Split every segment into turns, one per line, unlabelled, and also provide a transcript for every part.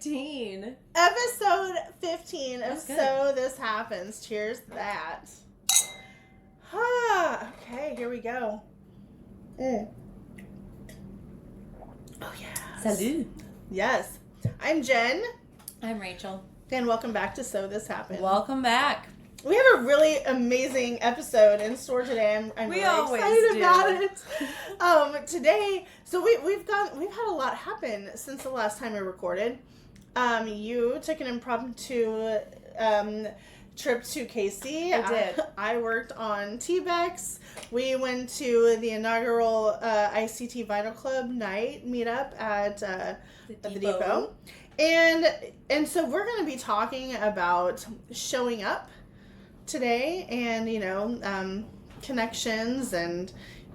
15.
Episode 15
That's
of
good.
So This Happens. Cheers to that. Okay, here we go. Oh, yes.
Salut.
Yes. I'm Jen,
I'm Rachel.
and welcome back to So This Happens.
Welcome back.
We have a really amazing episode in store today. I'm
We
really
always
excited
do.
about it. Today, so we've had a lot happen since the last time we recorded. You took an impromptu trip to KC.
I did.
I worked on TBEX. We went to the inaugural ICT Vinyl Club night meetup at the Depot. And so we're going to be talking about showing up today and, connections and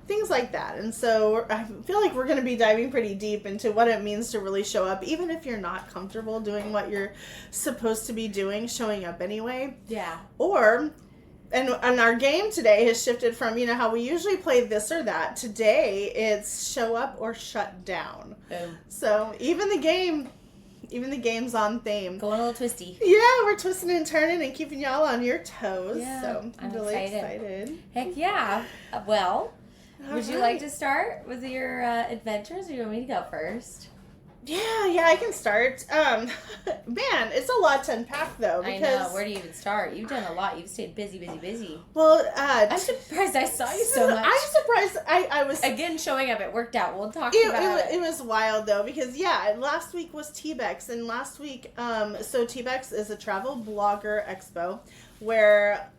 things like that. And so I feel like we're going to be diving pretty deep into what it means to really show up, even if you're not comfortable doing what you're supposed to be doing, showing up anyway.
Yeah.
And our game today has shifted from, how we usually play this or that. Today, it's show up or shut down.
Boom.
So even the game's on theme.
Going a little twisty.
Yeah, we're twisting and turning and keeping y'all on your toes.
Yeah,
So I'm really excited.
Heck yeah. Well, would you
right.
like to start with your adventures, or you want me to go first?
Yeah, I can start. Man, it's a lot to unpack though. Because,
I know. Where do you even start? You've done a lot. You've stayed busy.
Well,
I'm surprised I saw you so much.
I'm surprised I was...
Again, showing up, it worked out. We'll talk about it.
It was wild though, because last week was TBEX, and last week, so TBEX is a Travel Blogger Expo where,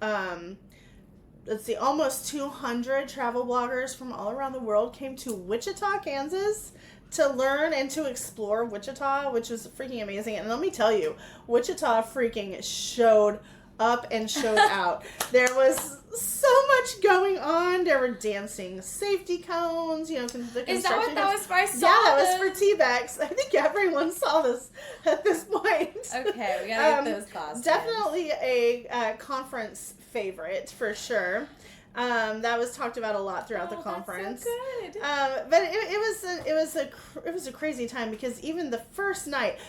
let's see, almost 200 travel bloggers from all around the world came to Wichita, Kansas to learn and to explore Wichita, which was freaking amazing. And let me tell you, Wichita freaking showed up and showed out. There was so much going on. There were dancing safety cones, the construction.
Is that what that was for? I saw
that was for TBEX. I think everyone saw this at this point.
Okay, we gotta get those costumes.
Definitely a conference favorite for sure. That was talked about a lot throughout the conference.
That's so good.
But it was a crazy time, because even the first night,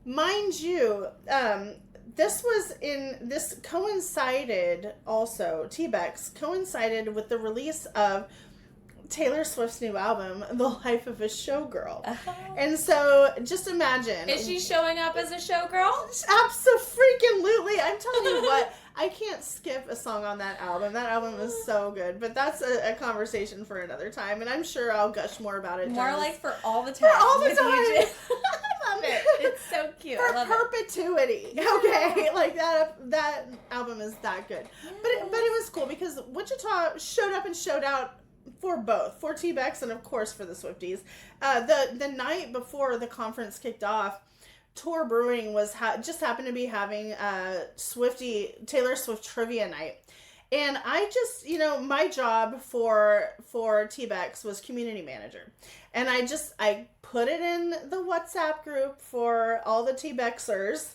mind you, this coincided also, TBEX coincided with the release of Taylor Swift's new album, The Life of a Showgirl.
Uh-huh.
And so just imagine.
Is she showing up as a showgirl?
Absolutely. I'm telling you what, I can't skip a song on that album. That album is so good. But that's a conversation for another time, and I'm sure I'll gush more about it.
More like for all the time.
For all the
with you,
time.
Jen. I love it. It's so cute.
For
I love
perpetuity.
Yeah.
Okay? Like that album is that good.
Yes.
But it was cool because Wichita showed up and showed out for both, for TBEX and of course for the Swifties. The night before the conference kicked off, Tor Brewing was just happened to be having Taylor Swift trivia night. And I just, my job for TBEX was community manager. And I put it in the WhatsApp group for all the TBEXers,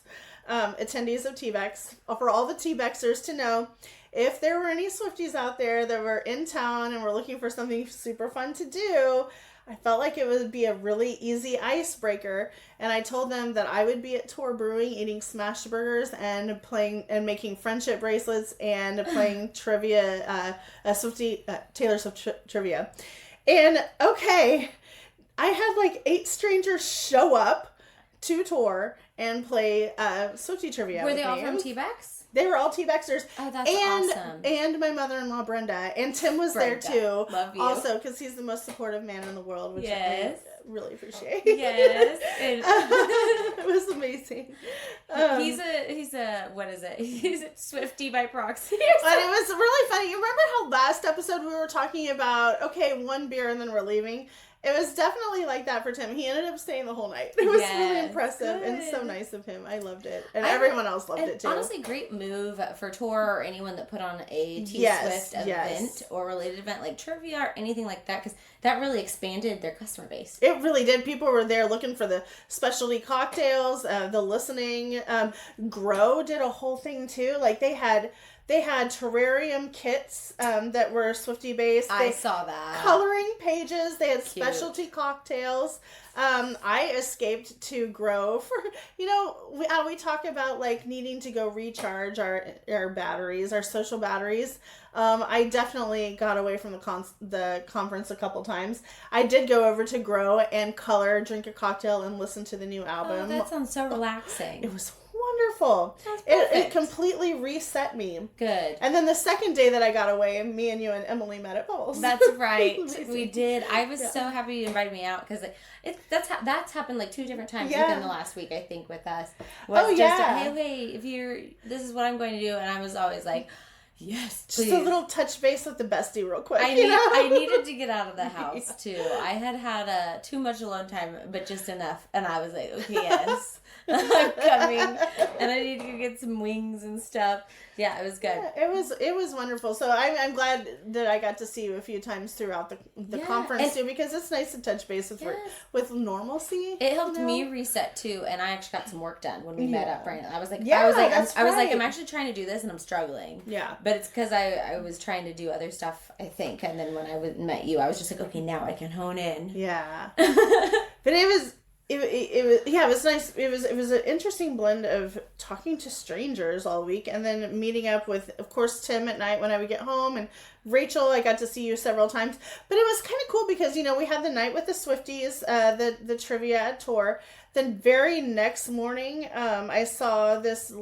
attendees of TBEX, for all the TBEXers to know if there were any Swifties out there that were in town and were looking for something super fun to do. I felt like it would be a really easy icebreaker, and I told them that I would be at Tor Brewing eating smashed burgers and playing and making friendship bracelets and playing trivia, Taylor Swift trivia. And okay, I had like 8 strangers show up to Tor and play Swiftie trivia.
Were
with
they all
me.
from TBEX?
They were all TBEXers.
Oh, that's awesome.
And my mother-in-law, Brenda. And Tim was
Brenda.
there, too.
Love you.
Also, because he's the most supportive man in the world, which
Yes.
I really appreciate.
Yes.
It was amazing.
He's a, what is it? He's a Swiftie by proxy.
But it was really funny. You remember how last episode we were talking about, okay, 1 beer and then we're leaving? It was definitely like that for Tim. He ended up staying the whole night. It was really impressive and so nice of him. I loved it. And everyone else loved it too.
Honestly, great move for Tor or anyone that put on a T-Swift event or related event like trivia or anything like that, because that really expanded their customer base.
It really did. People were there looking for the specialty cocktails, the listening. Grow did a whole thing too. Like they had terrarium kits that were Swiftie based.
I saw that.
Coloring pages. They had
Cute.
specialty cocktails. I escaped to grow for, we talk about like needing to go recharge our batteries, our social batteries. I definitely got away from the conference a couple times. I did go over to Grow and color, drink a cocktail, and listen to the new album.
Oh, that sounds so relaxing.
It was wonderful. It completely reset me.
Good.
And then the second day that I got away, me and you and Emily met at Bubbles.
That's right. We did. I was so happy you invited me out because that's happened like 2 different times within the last week, I think, with us. Hey, this is what I'm going to do, and I was always like, yes, please.
Just a little touch base with the bestie real quick.
I needed to get out of the house too. I had too much alone time, but just enough, and I was like, okay, yes. I'm coming, and I need to get some wings and stuff. Yeah, it was good.
Yeah, it was wonderful. So I'm glad that I got to see you a few times throughout the conference too, because it's nice to touch base with normalcy.
It helped me reset too, and I actually got some work done when we met up, Brenda. I was like, I'm actually trying to do this, and I'm struggling.
Yeah,
but it's because I was trying to do other stuff, I think, and then when I met you, I was just like, okay, now I can hone in.
Yeah, but it was nice. It was an interesting blend of talking to strangers all week and then meeting up with, of course, Tim at night when I would get home, and Rachel, I got to see you several times. But it was kind of cool because, we had the night with the Swifties, the trivia at Tor. Then very next morning, I saw this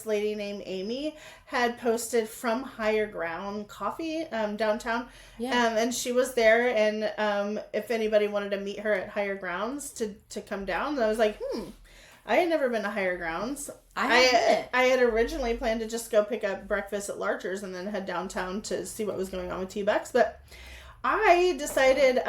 lady named Amy had posted from Higher Ground Coffee downtown. Yeah. And she was there, and if anybody wanted to meet her at Higher Grounds to come down, and I was like, I had never been to Higher Grounds. I had originally planned to just go pick up breakfast at Larcher's and then head downtown to see what was going on with TBEX, but I decided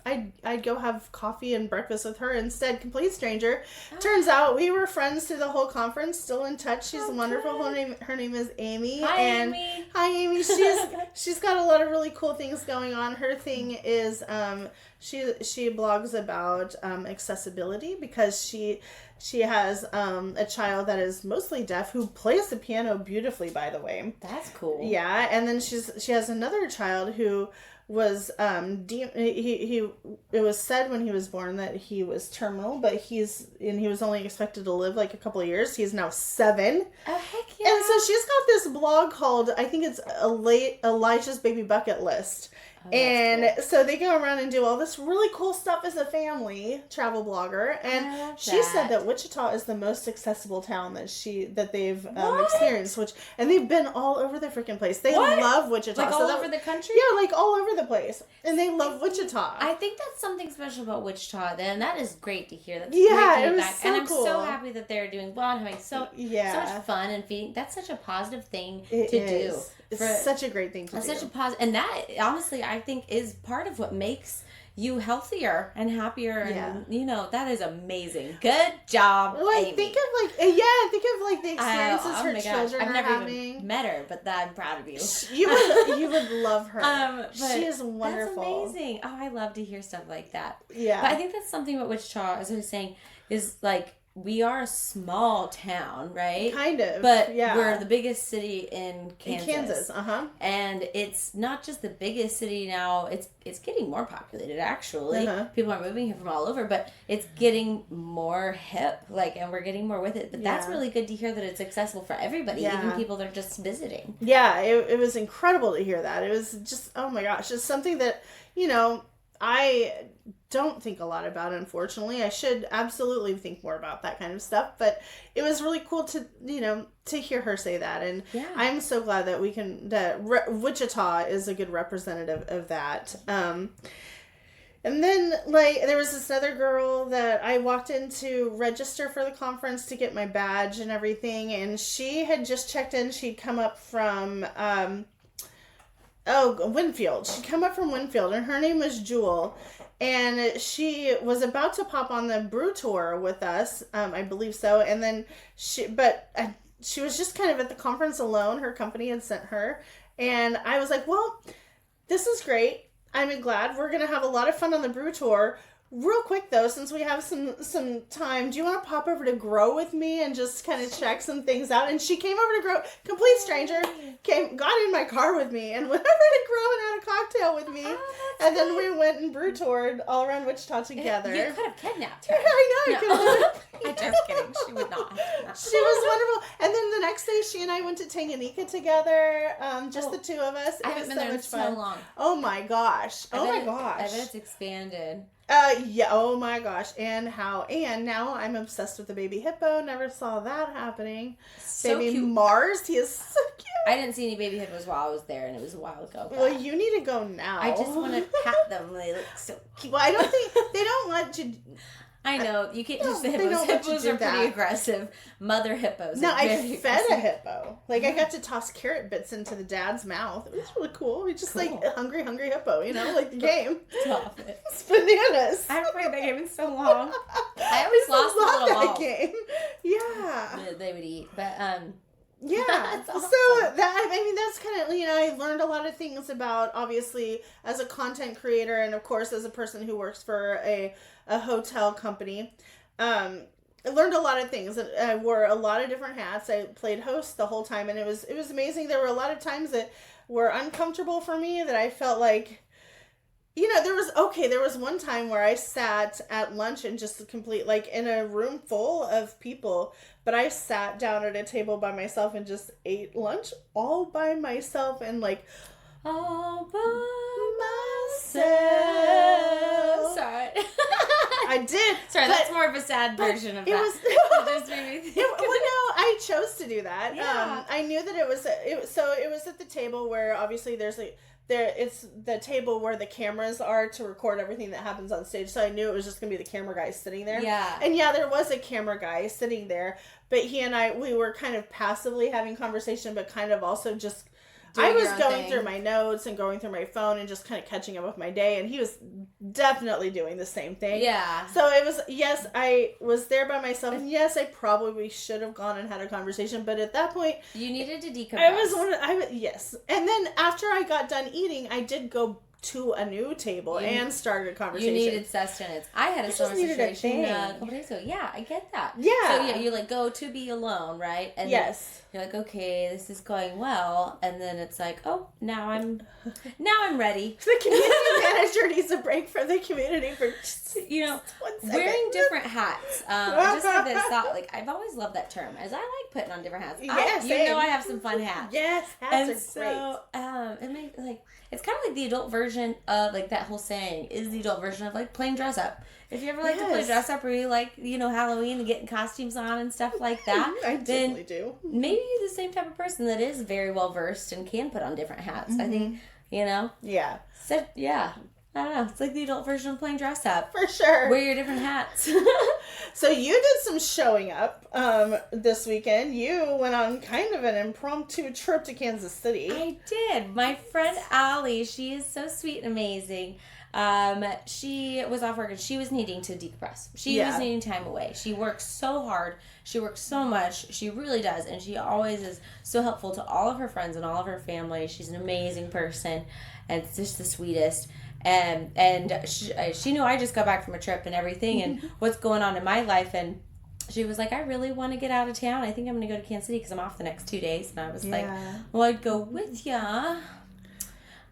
I'd go have coffee and breakfast with her instead. Complete stranger. Oh. Turns out we were friends through the whole conference, still in touch. She's wonderful. Her name is Amy.
Amy.
Hi, Amy. She's got a lot of really cool things going on. Her thing is she blogs about accessibility because she has a child that is mostly deaf who plays the piano beautifully, by the way.
That's cool.
Yeah, and then she has another child who was it was said when he was born that he was terminal, but he was only expected to live like a couple of years. He's now 7.
Oh, heck yeah.
And so she's got this blog called, I think it's Elijah's Baby Bucket List. Oh, and cool. So they go around and do all this really cool stuff as a family, travel blogger. And she said that Wichita is the most accessible town that they've experienced. And they've been all over the freaking place. They love Wichita.
Like all over the country?
Yeah, like all over the place. And they love Wichita.
I think that's something special about Wichita. Then that is great to hear. That's
great
feedback.
It was so
and I'm
cool.
so happy that they're doing well and having so much fun and feeding. That's such a positive thing to do.
It's such a great thing to do.
Such a positive, and that honestly, I think, is part of what makes you healthier and happier, and that is amazing. Good job, Amy.
Think of the experiences her children
I've
are
never
having.
Even met her, but I'm proud of you.
You would love her. She is wonderful.
That's amazing. Oh, I love to hear stuff like that.
Yeah,
but I think that's something about Wichita, as I was saying, is like, we are a small town, right?
Kind of.
But we're the biggest city in Kansas.
In Kansas,
And it's not just the biggest city now, it's getting more populated, actually. People are moving here from all over, but it's getting more hip, and we're getting more with it. But that's really good to hear that it's accessible for everybody, even people that are just visiting.
Yeah, it was incredible to hear that. It was just, oh my gosh, it's something that, I don't think a lot about, unfortunately. I should absolutely think more about that kind of stuff, but it was really cool to hear her say that, and I'm so glad that Wichita is a good representative of that. And then there was this other girl that I walked in to register for the conference to get my badge and everything, and she had just checked in. She'd come up from Winfield. She'd come up from Winfield, and her name was Jewel. And she was about to pop on the brew tour with us, I believe so. And then she was just kind of at the conference alone. Her company had sent her. And I was like, well, this is great. I'm glad. We're going to have a lot of fun on the brew tour. Real quick though, since we have some time, do you want to pop over to Grow with me and just kind of check some things out? And she came over to Grow, complete stranger, got in my car with me and went over to Grow and had a cocktail with me. And then we went and brew toured all around Wichita together.
You could have kidnapped her.
I know.
No. I'm just kidding. She would not.
She was wonderful. And then the next day, she and I went to Tanganyika together. Just the two of us.
I haven't been there in so long.
Oh my gosh.
I bet it's expanded.
Yeah. Oh my gosh. And now I'm obsessed with the baby hippo. Never saw that happening.
So
baby
cute.
Mars. He is so cute.
I didn't see any baby hippos while I was there, and it was a while ago.
Well, you need to go now.
I just want to pat them. They look so cute.
Well, I don't think they don't let you.
I know you can't just the hippos. Hippos are pretty aggressive. Mother hippos.
No, I
fed
aggressive. A hippo. Like I got to toss carrot bits into the dad's mouth. It was really cool. He's just like a hungry hippo, like the game.
Stop it.
It's bananas.
I haven't played that game in so long. I always lost the little
that game. Yeah.
They would eat, but
yeah.
That's awesome.
So that's kind of, I learned a lot of things about, obviously, as a content creator and, of course, as a person who works for a hotel company. I learned a lot of things. I wore a lot of different hats. I played host the whole time, and it was amazing. There were a lot of times that were uncomfortable for me that I felt like, there was one time where I sat at lunch and just in a room full of people, but I sat down at a table by myself and just ate lunch all by myself and all by myself.
Sorry.
I did.
Sorry, that's more of a sad version of that.
It
just made me think.
Well, no, I chose to do that.
Yeah.
I knew that it was at the table where obviously it's the table where the cameras are to record everything that happens on stage. So I knew it was just going to be the camera guy sitting there.
Yeah.
And yeah, there was a camera guy sitting there, but he and we were kind of passively having conversation, but kind of also just, I was going through my notes and going through my phone and just kind of catching up with my day. And he was definitely doing the same thing.
Yeah.
So it was, yes, I was there by myself. And yes, I probably should have gone and had a conversation. But at that point,
you needed to decompress.
Yes. And then after I got done eating, I did go to a new table and started a conversation.
You needed sustenance. I had a similar situation a couple days ago. Yeah, I get that.
Yeah.
So yeah, you go to be alone, right? And
yes.
You're like, okay, this is going well, and then it's like, oh, now I'm ready.
The community manager needs a break from the community for
wearing different hats. I just had this thought, I've always loved that term, as I like putting on different hats.
Yes,
I have some fun hats.
Yes, hats are great.
It makes it's kind of like the adult version of that whole saying is the adult version of playing dress up. If you ever like to play dress up, or you Halloween and getting costumes on and stuff like that,
I definitely do.
Maybe you're the same type of person that is very well versed and can put on different hats. Mm-hmm. I think
Yeah.
So yeah. I don't know. It's like the adult version of playing dress up.
For sure.
Wear your different hats.
So you did some showing up this weekend. You went on kind of an impromptu trip to Kansas City.
I did. My friend Allie, she is so sweet and amazing. She was off work and she was needing to decompress. She was needing time away. She works so hard. She works so much. She really does. And she always is so helpful to all of her friends and all of her family. She's an amazing person. And it's just the sweetest. And she knew I just got back from a trip and everything and what's going on in my life. And she was like, I really want to get out of town. I think I'm going to go to Kansas City because I'm off the next 2 days. And I was like, well, I'd go with ya.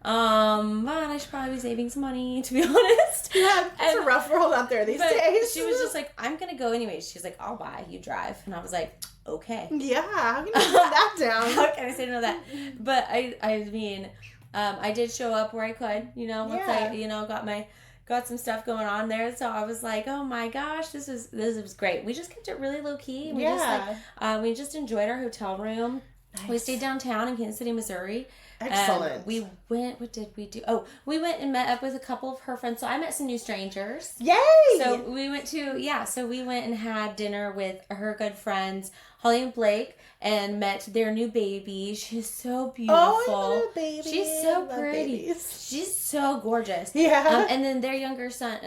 But I should probably be saving some money, to be honest.
Yeah, it's a rough world out there these days.
She was just like, I'm going to go anyways. She's like, I'll buy, you drive. And I was like, okay.
Yeah, how can you put that down?
How can I say no to that? But I mean, I did show up where I could, once I, got some stuff going on there. So I was like, oh my gosh, this was great. We just kept it really low key. We just enjoyed our hotel room. Nice. We stayed downtown in Kansas City, Missouri.
Excellent.
We went, what did we do? Oh, we went and met up with a couple of her friends. So I met some new strangers.
Yay!
So we went and had dinner with her good friends, Holly and Blake, and met their new baby. She's so beautiful.
Oh, I love a baby.
She's so pretty. She's so gorgeous.
Yeah.
And then their younger son,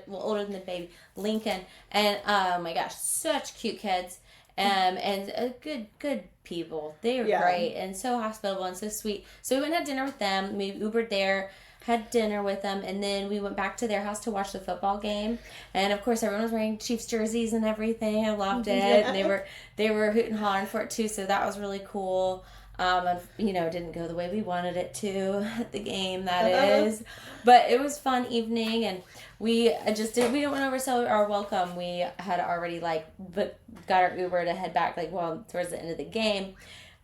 older than the baby, Lincoln. And oh my gosh, such cute kids. And good people. They were great and so hospitable and so sweet. So we went and had dinner with them. We Ubered there, had dinner with them, and then we went back to their house to watch the football game. And of course, everyone was wearing Chiefs jerseys and everything. I loved it.
Yeah.
And they were hooting and hollering for it too, so that was really cool. And, didn't go the way we wanted it to at the game, that is. But it was fun evening, and we didn't went over to our welcome. We had already, got our Uber to head back, towards the end of the game.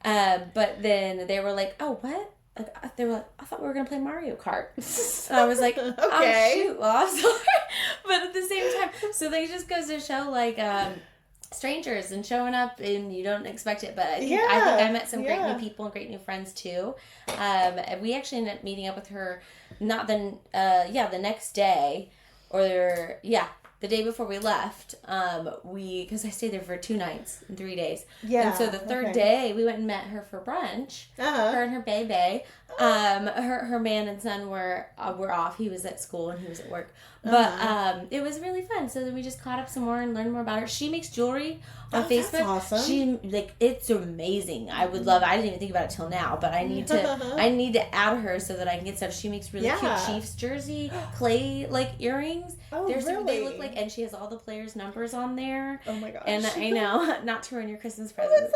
But then they were like, oh, what? They were like, I thought we were going to play Mario Kart. And I was like,
okay.
Oh, shoot, well, I'm sorry. But at the same time, so they just goes to show, strangers and showing up and you don't expect it, but I think I met some great new people and great new friends too. We actually ended up meeting up with her the next day, or the day before we left. Because I stayed there for 2 nights and 3 days. Yeah. And so the third day we went and met her for brunch. Her and her baby. Her man and son were off. He was at school and he was at work. But it was really fun. So then we just caught up some more and learned more about her. She makes jewelry on Facebook.
That's awesome.
It's amazing. I would love. I didn't even think about it till now, but I need to add her so that I can get stuff. She makes really cute Chiefs jersey clay earrings.
Oh, really?
They look like, and she has all the players' numbers on there.
Oh my gosh!
And I know, not to ruin your Christmas present.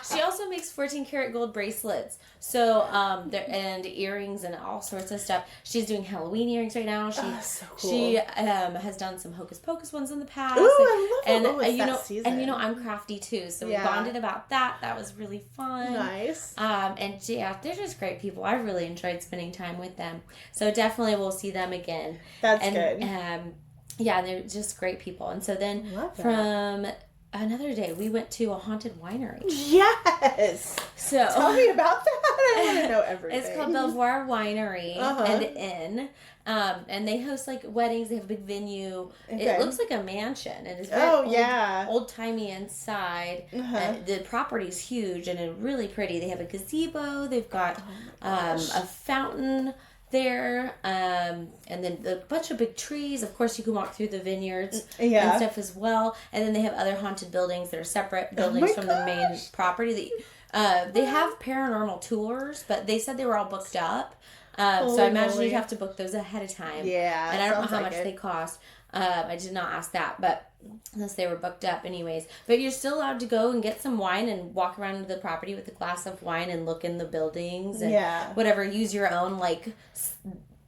She also makes 14-karat gold bracelets. So and earrings and all sorts of stuff. She's doing Halloween earrings right now.
So cool.
She has done some Hocus Pocus ones in the past.
Ooh, I love that.
And I'm crafty too, so we bonded about that. That was really fun.
Nice.
And they're just great people. I really enjoyed spending time with them. So definitely we'll see them again.
That's good.
And they're just great people. And so then from another day, we went to a haunted winery.
Yes. So tell me about that. I want to know everything.
It's called Belvoir Winery and Inn. And they host weddings. They have a big venue. Okay. It looks like a mansion, and it's very old timey inside. The property's huge and it's really pretty. They have a gazebo. They've got a fountain there, and then a bunch of big trees. Of course, you can walk through the vineyards and stuff as well. And then they have other haunted buildings that are separate buildings from the main property. They have paranormal tours, but they said they were all booked up. So I imagine you'd have to book those ahead of time.
Yeah,
and I don't know how much they cost. I did not ask that, but unless they were booked up anyways. But you're still allowed to go and get some wine and walk around the property with a glass of wine and look in the buildings and whatever. Use your own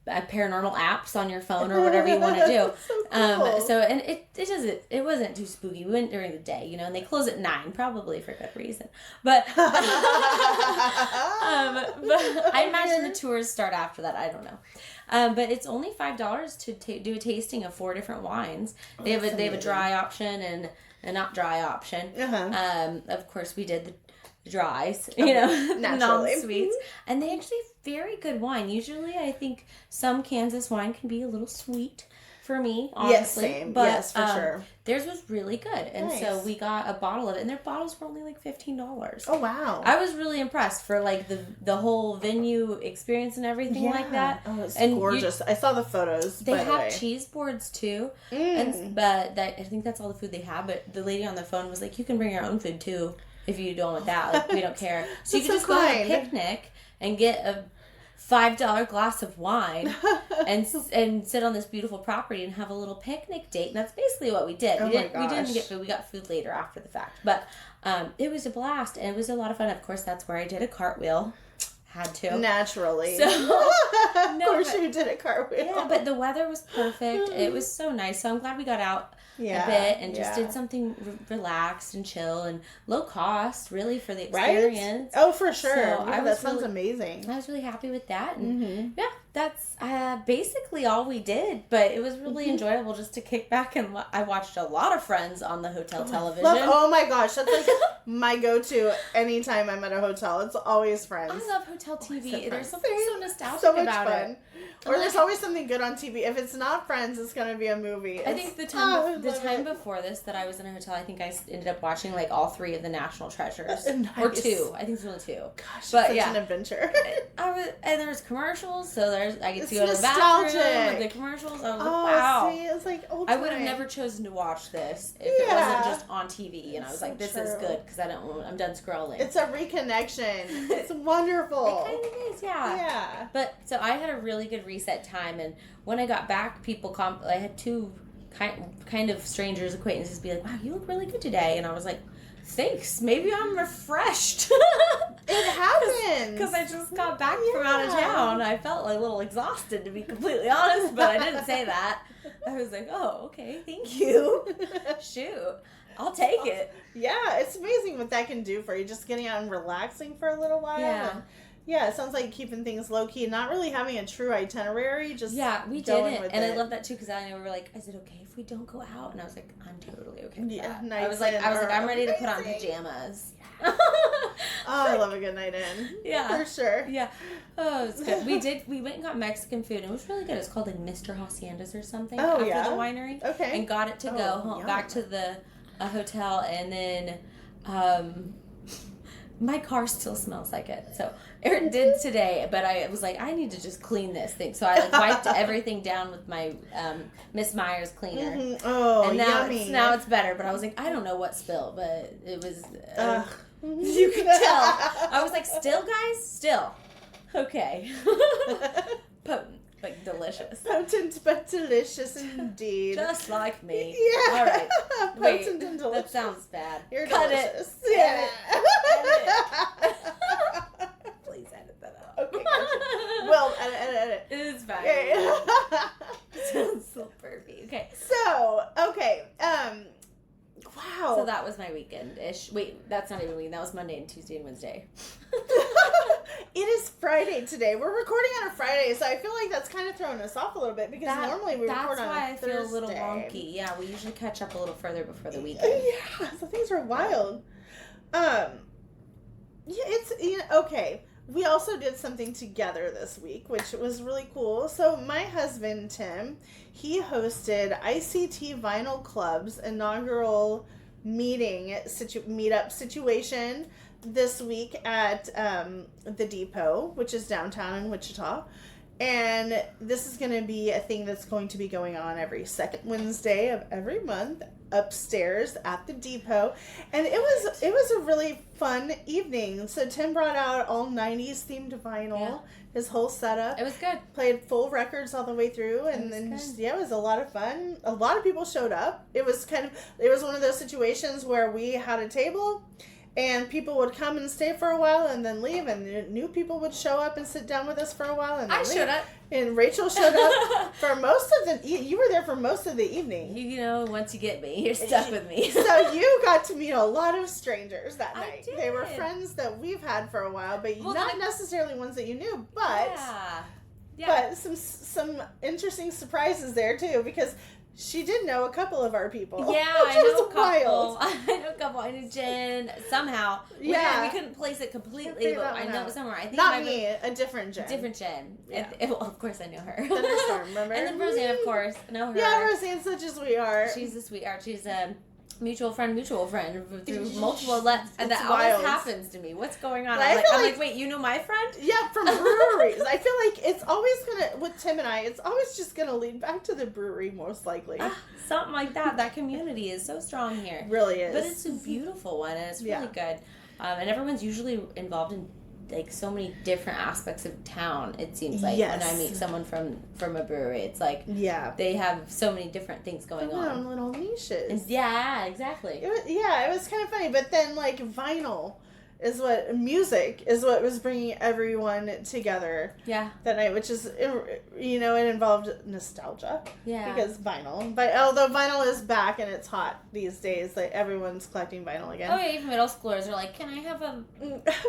paranormal apps on your phone or whatever you want to do. So cool. And it wasn't too spooky. We went during the day, and they close at 9, probably for good reason. But but I imagine the tours start after that. I don't know. But it's only $5 to do a tasting of 4 different wines. They have a dry option and a not dry option. Of course, we did the dries, non-sweets, and they actually have very good wine. Usually, I think some Kansas wine can be a little sweet for me, honestly.
Yes, same.
But,
yes, for sure.
Theirs was really good, and so we got a bottle of it, and their bottles were only $15.
Oh wow!
I was really impressed for the whole venue experience and everything like that.
Oh, it's gorgeous. I saw the photos.
They have cheese boards too, but I think that's all the food they have. But the lady on the phone was like, "You can bring your own food too if you don't want that. We don't care." So you can just go have a picnic and get a $5 glass of wine and sit on this beautiful property and have a little picnic date. And that's basically what we did. We didn't get food. We got food later after the fact. But it was a blast, and it was a lot of fun. Of course, that's where I did a cartwheel. Had to.
Naturally.
So,
of course you did a cartwheel.
Yeah, but the weather was perfect. It was so nice. So I'm glad we got out a bit and just did something relaxed and chill and low cost, really, for the experience.
Right? Oh, for sure.
So
that sounds amazing.
I was really happy with that. And that's basically all we did. But it was really enjoyable just to kick back. And I watched a lot of Friends on the hotel television.
Oh my gosh. That's my go-to anytime I'm at a hotel. It's always Friends.
I love hotel TV. There's something so nostalgic
so much
about
fun.
it.
Or there's always something good on TV. If it's not Friends, it's going to be a movie.
I think the time before this that I was in a hotel, I think I ended up watching all 3 of the National Treasures. Nice. Or 2. I think it's only 2.
Gosh, but such an adventure.
And there was commercials, so trailers. I get
It's
to go to the
nostalgic.
bathroom with the commercials. I was like, wow.
See, it's like old
I would have
time.
never chosen to watch this if it wasn't just on TV. And I was like, this is good because I'm done scrolling.
It's a reconnection. It's wonderful.
It kind of is, yeah.
Yeah.
But so I had a really good reset time, and when I got back, I had two kind of strangers, acquaintances, be like, "Wow, you look really good today," and I was like, "Thanks. Maybe I'm refreshed."
It happens
because I just got back from out of town. I felt a little exhausted, to be completely honest, but I didn't say that. I was like, "Oh, okay, thank you." Shoot. I'll take it.
Yeah, it's amazing what that can do for you. Just getting out and relaxing for a little while.
Yeah.
And yeah, it sounds like keeping things low key, not really having a true itinerary. Just
we didn't, and I love that too because I were like, "Is it okay if we don't go out?" And I was like, "I'm totally okay with that."
Nice.
I was like, "I'm ready to put on pajamas."
Oh, I love a good night in.
Yeah,
for sure.
Yeah. Oh, it's good. We went and got Mexican food. It was really good. It's called like Mr. Haciendas or something.
Oh,
after the winery.
Okay.
And got it to go home, back to the hotel, and then my car still smells like it. So it did today, but I was like, I need to just clean this thing. So I wiped everything down with my Miss Myers cleaner.
Mm-hmm. Oh,
and now
yummy.
now it's better. But I was like, I don't know what spilled, but it was. You could tell. I was like, still, guys, still. Okay. Potent. Like, delicious.
Potent but delicious indeed.
Just like me.
Yeah.
All right.
Potent and delicious.
That sounds bad.
You're
Cut
delicious.
it.
Yeah.
Edit. Please edit that out.
Okay, gotcha. Well, edit.
It's fine.
Okay.
Sounds so perfect. Okay.
So, okay. Wow.
So that was my weekend-ish. Wait, that's not even weekend. That was Monday and Tuesday and Wednesday.
It is Friday today. We're recording on a Friday, so I feel like that's kind of throwing us off a little bit because normally we record on a Thursday. That's why I feel a little wonky.
Yeah, we usually catch up a little further before the weekend.
Yeah, so things are wild. Yeah, it's okay. We also did something together this week, which was really cool. So my husband, Tim, he hosted ICT Vinyl Club's inaugural meetup situation this week at the Depot, which is downtown in Wichita. And this is going to be a thing that's going to be going on every second Wednesday of every month upstairs at the Depot. And it was a really fun evening. So Tim brought out all 90s themed vinyl, his whole setup.
It was good.
Played full records all the way through, and then it was a lot of fun. A lot of people showed up. It was one of those situations where we had a table and people would come and stay for a while and then leave, and new people would show up and sit down with us for a while. And then
showed up.
And Rachel showed up for most of you were there for most of the evening.
You know, once you get me, you're stuck with me.
So you got to meet a lot of strangers that
I
night.
did.
They were friends that we've had for a while, but not necessarily ones that you knew, but but some interesting surprises there too, because she did know a couple of our people.
Yeah, I know a couple. I know a couple. I knew Jen somehow. We couldn't place it completely, but I know somewhere. I think
not me, a different Jen.
Different Jen.
Yeah.
Well, of course I know her.
Thunderstorm, remember?
And then Roseanne, of course, know her.
Yeah, Roseanne, such a sweetheart.
She's a sweetheart. She's a mutual friend through multiple and that
wild.
always happens to me. What's going on?
I'm
like, wait, you know my friend?
Yeah, from breweries. I feel like it's always with Tim and I, it's always just gonna lead back to the brewery, most likely.
Something like that. That community is so strong here.
It really is.
But it's a beautiful one, and it's really good. And everyone's usually involved in like so many different aspects of town. It seems like when I meet someone from a brewery, it's like they have so many different things going on.
Little niches.
Yeah, exactly.
It was kind of funny. But then music is what was bringing everyone together. Yeah. That night, which is it involved nostalgia. Yeah. Because vinyl, but although vinyl is back and it's hot these days, like everyone's collecting vinyl again.
Oh yeah, even middle schoolers are like, can I have a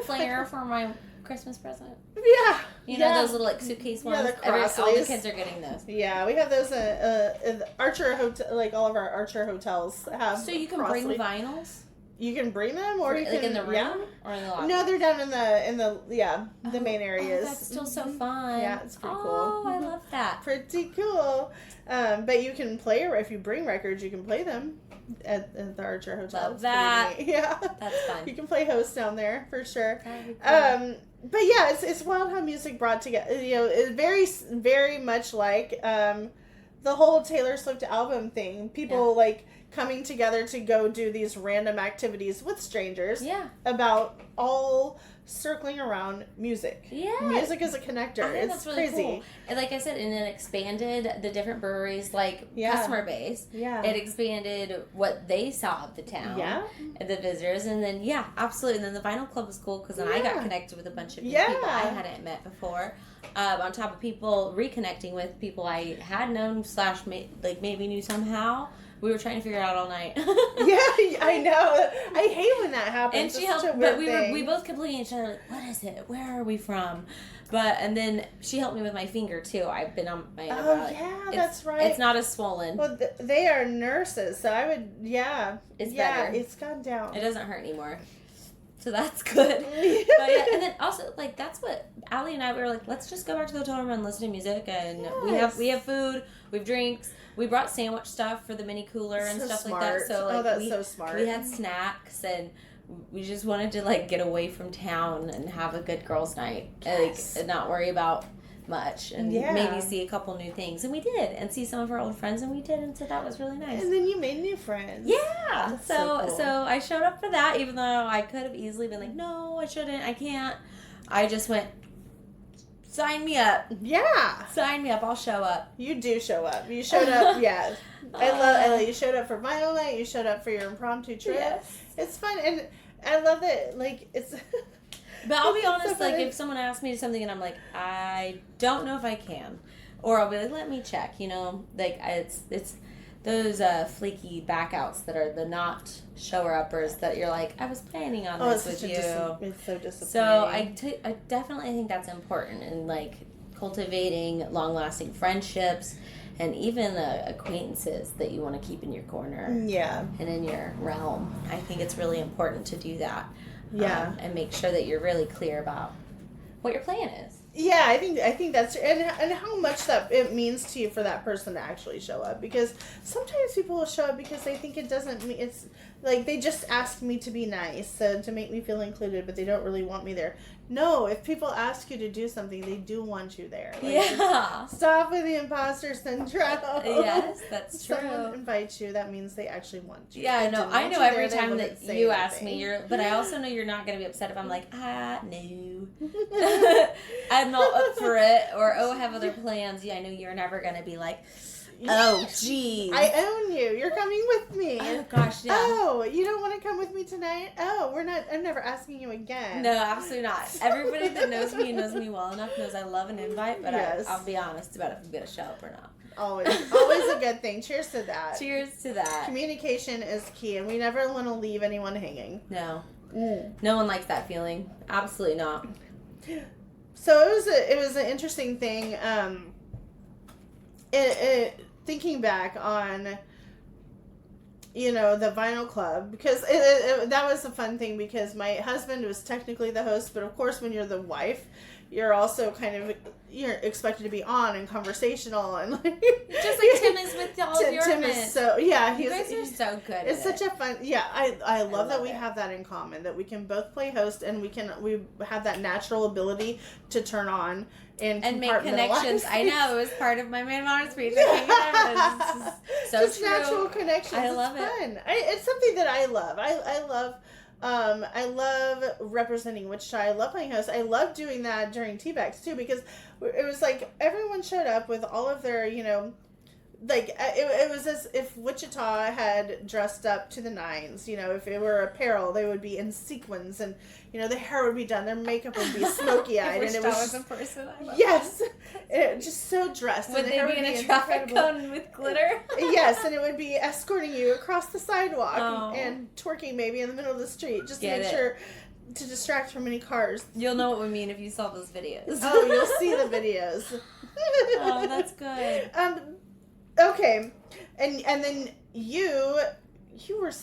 player for my Christmas present?
Yeah.
You know those little like suitcase ones?
Yeah,
all the kids are getting those.
Yeah, we have those in the Archer Hotel, like all of our Archer hotels have.
So you can bring vinyls?
You can bring them, or you can
in the room or in the lobby.
No, they're down in the main areas.
Oh, that's still so fun.
Yeah, it's pretty cool.
Oh, I love that.
Pretty cool. But you can play, if you bring records, you can play them at the Archer Hotel.
Love that.
Yeah,
that's fun.
You can play host down there for sure.
That'd be cool.
But yeah, it's wild how music brought together. You know, it's very, very much like the whole Taylor Swift album thing. People like coming together to go do these random activities with strangers.
Yeah.
About all circling around music.
Yeah.
Music is a connector.
I think
It's
that's really
crazy.
cool. And like I said, and it expanded the different breweries' customer base.
Yeah.
It expanded what they saw of the town.
Yeah.
And the visitors. And then, absolutely. And then the Vinyl Club was cool because then I got connected with a bunch of new people I hadn't met before. On top of people reconnecting with people I had known / maybe knew somehow. We were trying to figure it out all night.
Yeah, I know. I hate when that happens.
And she helped, but we both kept looking at each other like, what is it? Where are we from? And then she helped me with my finger too. I've been on my
that's right.
It's not as swollen.
Well, they are nurses, so I would,
It's better.
It's gone down.
It doesn't hurt anymore. So that's good. But and then also that's what Allie and I were like, let's just go back to the hotel room and listen to music, and we have food, we have drinks. We brought sandwich stuff for the mini cooler and stuff
smart.
Like that. So
that's so smart.
We had snacks, and we just wanted to get away from town and have a good girls' night, and not worry about much, and maybe see a couple new things, and we did, and see some of our old friends, and we did, and so that was really nice.
And then you made new friends.
Yeah.
That's
So
cool.
I showed up for that, even though I could have easily been like, no, I shouldn't, I can't. I just went, sign me up.
Yeah.
Sign me up. I'll show up.
You do show up. You showed up. Yeah. I love you showed up for vinyl night. You showed up for your impromptu trip.
Yes.
It's fun, and I love that. It's.
But I'll be honest.
So
if someone asks me something and I'm like, I don't know if I can, or I'll be like, let me check. It's those flaky backouts that are the not shower uppers that you're like, I was planning on this with you.
It's so disappointing.
So I definitely think that's important in cultivating long-lasting friendships and even acquaintances that you want to keep in your corner.
Yeah.
And in your realm. I think it's really important to do that.
Yeah.
And make sure that you're really clear about what your plan is.
Yeah, I think that's and how much that it means to you for that person to actually show up, because sometimes people will show up because they think it doesn't mean it's like they just ask me to be nice to make me feel included, but they don't really want me there. No, if people ask you to do something, they do want you there. Stop with the imposter syndrome.
Yes, that's true.
Someone invites you, that means they actually want you.
Yeah, I know every time that you ask me, but I also know you're not going to be upset if I'm like, no. I'm not up for it, or I have other plans. Yeah, I know you're never going to be like, oh, geez.
I own you. You're coming with me.
Oh, gosh, yeah.
Oh, you don't want to come with me tonight? Oh, I'm never asking you again.
No, absolutely not. Everybody that knows me and knows me well enough knows I love an invite, but I'll be honest about if I'm going to show up or not.
Always a good thing. Cheers to that.
Cheers to that.
Communication is key, and we never want to leave anyone hanging.
No. No one likes that feeling. Absolutely not.
So it was an interesting thing. Thinking back on, the Vinyl Club, because that was a fun thing, because my husband was technically the host, but of course when you're the wife, you're also you're expected to be on and conversational and
just like Tim is with all of your
Tim
events.
Is so you
guys are so good.
It's such a fun. Yeah, I love that we have that in common, that we can both play host and we have that natural ability to turn on and
make connections. I know, it was part of my main honor speech. So
just
true.
Natural connections.
I love
it's fun. It's something that I love. I love representing Wichita. I love playing host. I love doing that during TBEX too, because it was like everyone showed up with all of their, it was as if Wichita had dressed up to the nines. If it were apparel, they would be in sequins, and the hair would be done, their makeup would be smoky-eyed, and it was
in person.
Yes, just so dressed.
Would they be in a traffic cone with glitter?
Yes, and it would be escorting you across the sidewalk and twerking maybe in the middle of the street, just to make sure to distract from any cars.
You'll know what we mean if you saw those videos.
Oh, you'll see the videos.
Oh, that's good.
Okay, and then you were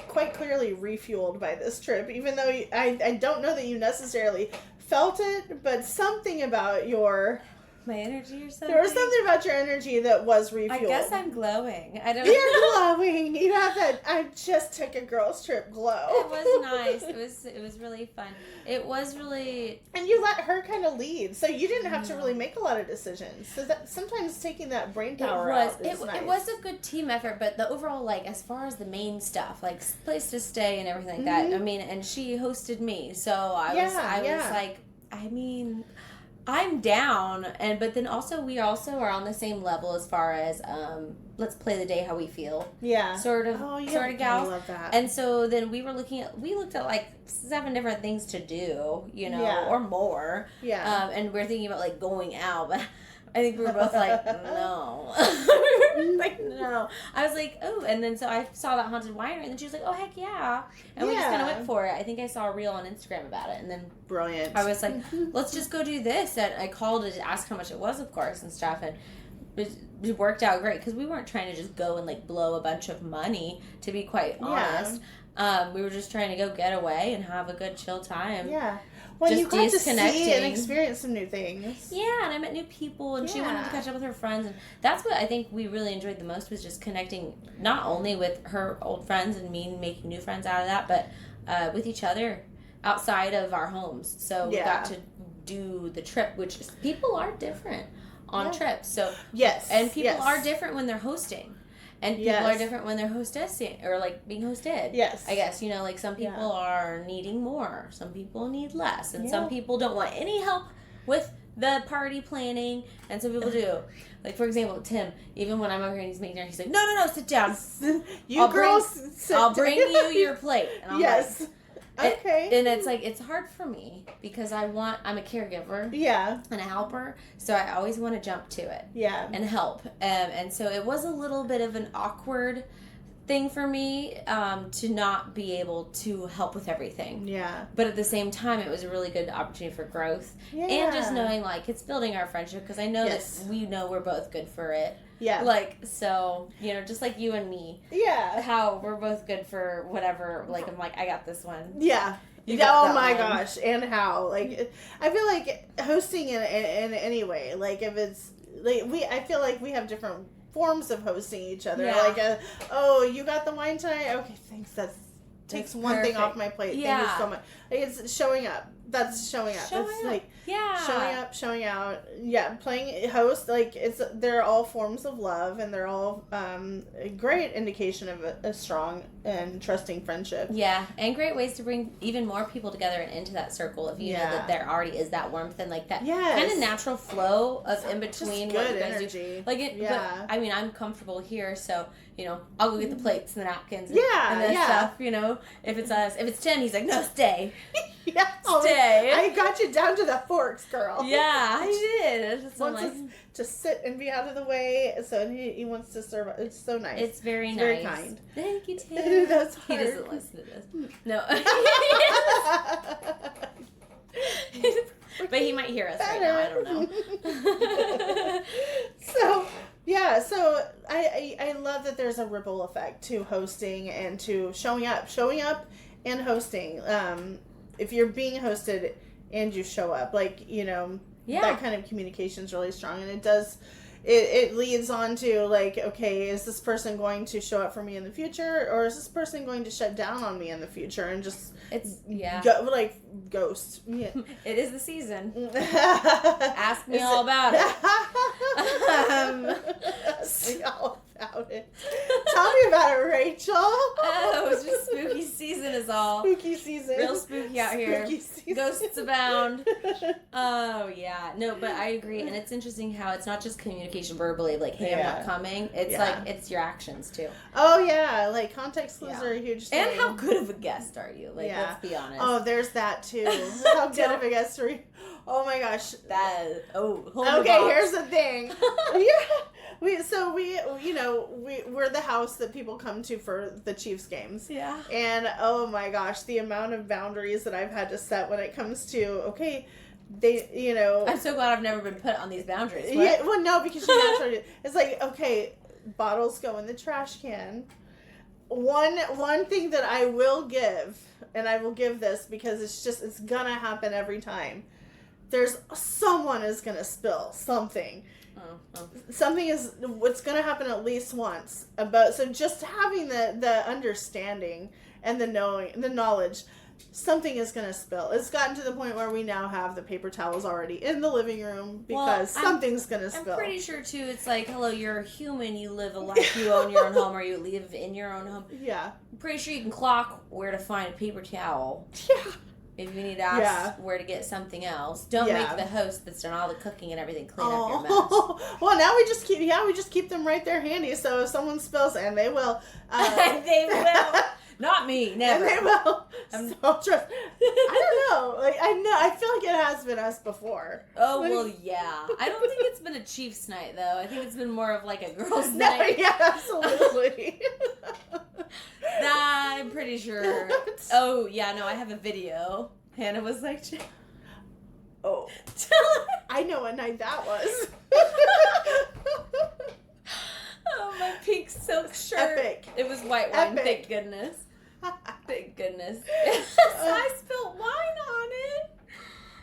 quite clearly refueled by this trip, even though I don't know that you necessarily felt it, but something about
my energy or something.
There was something about your energy that was refueled.
I guess I'm glowing. I don't know.
You're glowing. You have said, I just took a girls trip, glow.
It was nice. It was really fun. It was really...
And you let her kind of lead, so you didn't have to really make a lot of decisions. So that sometimes taking that brain power out is nice.
It was a good team effort, but the overall, like, as far as the main stuff, like place to stay and everything like that, I mean, and she hosted me, so I was like, I mean... I'm down, but then also we also are on the same level as far as let's play the day how we feel.
Yeah.
Sort of gals.
I love that.
And so then we looked at like 7 different things to do, you know, or more.
Yeah.
And we're thinking about like going out, but I think we were both like, no. Like, no. I was like, oh, and then so I saw that haunted winery, and then she was like, oh, heck yeah. And we just kind of went for it. I think I saw a reel on Instagram about it, and then
brilliant.
I was like, let's just go do this. And I called to ask how much it was, of course, and stuff, and it worked out great, because we weren't trying to just go and, like, blow a bunch of money, to be quite honest. We were just trying to go get away and have a good, chill time.
Yeah. Well, you got to see and experience some new things.
Yeah, and I met new people, and she wanted to catch up with her friends, and that's what I think we really enjoyed the most, was just connecting not only with her old friends and me making new friends out of that, but with each other outside of our homes. So we got to do the trip, which is, people are different on trips. So and people are different when they're hosting. And people are different when they're hostessing, or, like, being hosted.
Yes.
I guess, you know, like, some people are needing more. Some people need less. And some people don't want any help with the party planning. And some people do. Like, for example, Tim, even when I'm over here and he's making dinner, he's like, no, sit down. I'll bring you your plate. And I'm like, okay. And it's like, it's hard for me because I'm a caregiver. Yeah. And a helper. So I always want to jump to it. Yeah. And help. And so it was a little bit of an awkward thing for me to not be able to help with everything. Yeah. But at the same time, it was a really good opportunity for growth. Yeah. And just knowing, like, it's building our friendship, because I know that we know we're both good for it. Yeah. Like, so, you know, just like you and me. Yeah. How we're both good for whatever. Like, I'm like, I got this one. Yeah.
Oh my gosh. And how. Like, I feel like hosting in any way, like, if it's, like, I feel like we have different forms of hosting each other. Yeah. Like, oh, you got the wine tonight? Okay, thanks. That takes one thing off my plate. Yeah. Thank you so much. Like, it's showing up. That's showing up. It's like showing up, showing out. Yeah, playing host, like, they're all forms of love, and they're all a great indication of a strong and trusting friendship.
Yeah, and great ways to bring even more people together and into that circle if you know that there already is that warmth and, like, that kind of natural flow of in between.
Just good energy.
Like, but, I mean, I'm comfortable here, so, you know, I'll go get the plates and the napkins and stuff, you know. If it's us, if it's Tim, he's like, no, stay.
Yeah, stay. I got you down to the forks, girl.
Yeah, I did.
Wants us to sit and be out of the way, so he wants to serve. It's so nice.
It's very nice.
Very kind.
Thank you, Tim.
That's hard.
He doesn't listen to this. No. But he might hear us right now. I don't know.
So I love that there's a ripple effect to hosting and to showing up and hosting. If you're being hosted and you show up, like, you know, that kind of communication is really strong, and it leads on to, like, okay, is this person going to show up for me in the future, or is this person going to shut down on me in the future and just ghost? Yeah.
It is the season. Ask me all about it.
Ask me all about it. Tell me about it, Rachel.
Oh, it's just spooky season is all.
Spooky season.
Real spooky out here. Spooky season. Ghosts abound. Oh, yeah. No, but I agree. And it's interesting how it's not just communication verbally of, like, hey, I'm not coming. It's like, it's your actions, too.
Oh, yeah. Like, context clues are a huge thing.
And how good of a guest are you? Like, let's be honest.
Oh, there's that, too. How good of a guest are you? Oh, my gosh. Okay, here's the thing. We're the house that people come to for the Chiefs games. Yeah. And oh my gosh, the amount of boundaries that I've had to set when it comes to, I'm
so glad I've never been put on these boundaries. What?
Yeah, well, no, because you naturally, it's like, okay, bottles go in the trash can. One thing that I will give, and I will give this because it's gonna happen every time. Someone is gonna spill something. Something is what's going to happen at least once. So just having the understanding and the knowledge, something is going to spill. It's gotten to the point where we now have the paper towels already in the living room because something's going to spill.
I'm pretty sure, too, it's like, hello, you're a human. You live a life. You own your own home, or you live in your own home.
Yeah.
I'm pretty sure you can clock where to find a paper towel.
Yeah.
If you need to ask where to get something else, don't make the host that's done all the cooking and everything clean up your mess.
Well, now we just keep them right there handy. So if someone spills, and they will,
they will. Not me, never.
And they will. So trust. I don't know. I feel like it has been us before.
Oh well, yeah. I don't think it's been a Chiefs night though. I think it's been more of like a girls' night.
Yeah, absolutely.
I'm pretty sure. Oh, yeah, no, I have a video. Hannah was like,
oh. I know what night that was.
Oh, my pink silk shirt.
Epic.
It was white wine, thank goodness. Thank goodness. I spilled wine on it.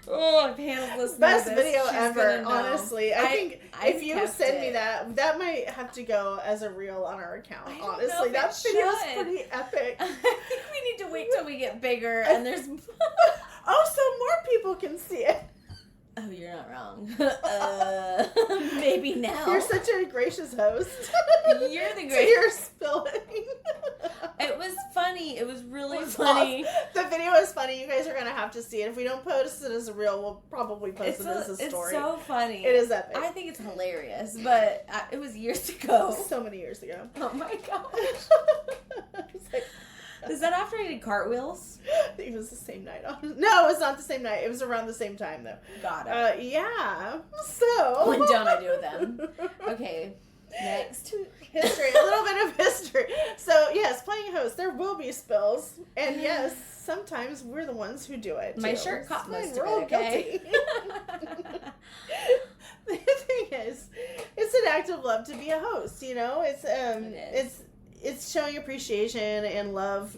Oh, if Hannah's listening
Best
to this,
video ever, honestly. I think if you send me that might have to go as a reel on our account, honestly. That video is pretty epic.
I think we need to wait till we get bigger and there's...
Oh, so more people can see it.
Oh, you're not wrong. Maybe now.
You're such a gracious host.
You're the
gracious. So you're spilling.
It was funny. It was really funny.
Awesome. The video is funny. You guys are going to have to see it. If we don't post it as a reel, we'll probably post it as a story.
It's so funny.
It is epic.
I think it's hilarious, but it was years ago.
So many years ago.
Oh my gosh. Is that after I did cartwheels?
I think it was the same night. No, it was not the same night. It was around the same time, though.
Got it.
Yeah. So.
When don't I do them? Okay. Next.
History. A little bit of history. So, yes, playing host, there will be spills. And yes, sometimes we're the ones who do it.
My shirt caught most of it, okay?
The thing is, it's an act of love to be a host, you know? It's showing appreciation and love,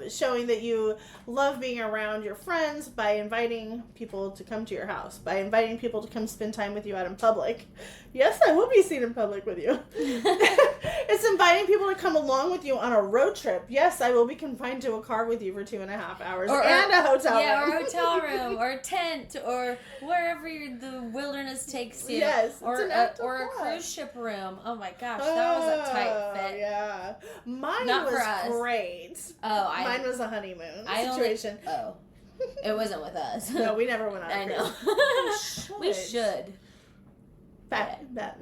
showing that you love being around your friends by inviting people to come to your house, by inviting people to come spend time with you out in public. Yes, I will be seen in public with you. It's inviting people to come along with you on a road trip. Yes, I will be confined to a car with you for 2.5 hours and a hotel room.
Yeah, or a hotel room, or a tent, or wherever the wilderness takes you.
Yes,
or a cruise ship room. Oh my gosh, that was a tight fit.
Yeah. Mine was great. Mine was a honeymoon situation.
It wasn't with us.
No, we never went on a cruise.
I know. We should.
Add that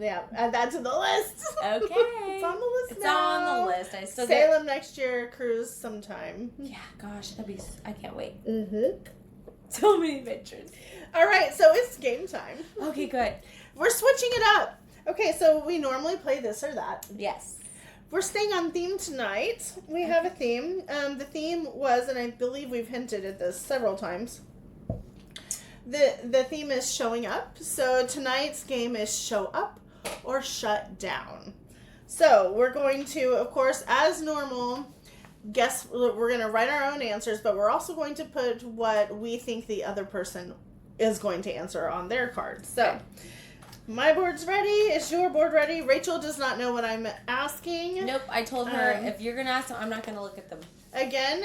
to the list.
Okay.
It's on the list
now. It's on the list. I still
Salem next year, cruise sometime.
Yeah, gosh, I can't wait.
Mm-hmm.
So many adventures.
All right, so it's game time.
Okay, good.
We're switching it up. Okay, so we normally play this or that.
Yes.
We're staying on theme tonight. We have a theme. The theme was, and I believe we've hinted at this several times, the theme is showing up. So tonight's game is show up or shut down. So we're going to, of course, as normal, we're going to write our own answers, but we're also going to put what we think the other person is going to answer on their card. So my board's ready. Is your board ready? Rachel does not know what I'm asking.
Nope. I told her if you're going to ask them, I'm not going to look at them.
Again,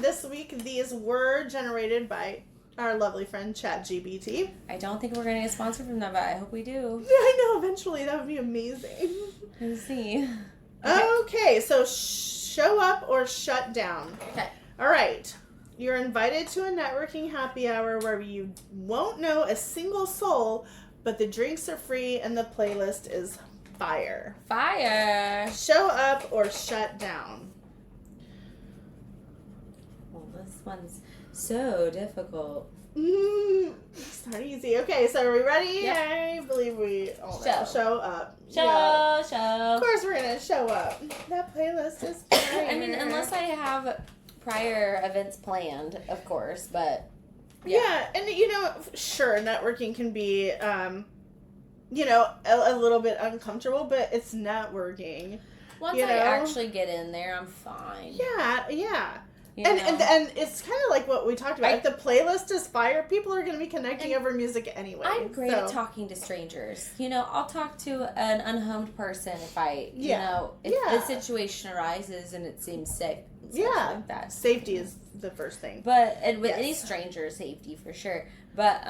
this week, these were generated by our lovely friend ChatGPT.
I don't think we're going to get sponsored from them, but I hope we do.
Yeah, I know. Eventually, that would be amazing.
Let's see.
Okay, so show up or shut down.
Okay.
All right. You're invited to a networking happy hour where you won't know a single soul, but the drinks are free and the playlist is fire.
Fire.
Show up or shut down.
Well, this one's so difficult.
Start easy. Okay, so are we ready?
Yep.
I believe we all know. Show up.
Show.
Of course we're going to show up. That playlist is fire.
I mean, unless I have prior events planned, of course, but
yeah, and sure, networking can be a little bit uncomfortable, but it's networking.
Once I actually get in there, I'm fine.
Yeah. And it's kind of like what we talked about. If the playlist is fire, people are going to be connecting over music anyway.
I'm great at talking to strangers. I'll talk to an unhomed person if the situation arises and it seems sick. Like that.
Safety is the first thing.
But with any stranger, safety for sure. But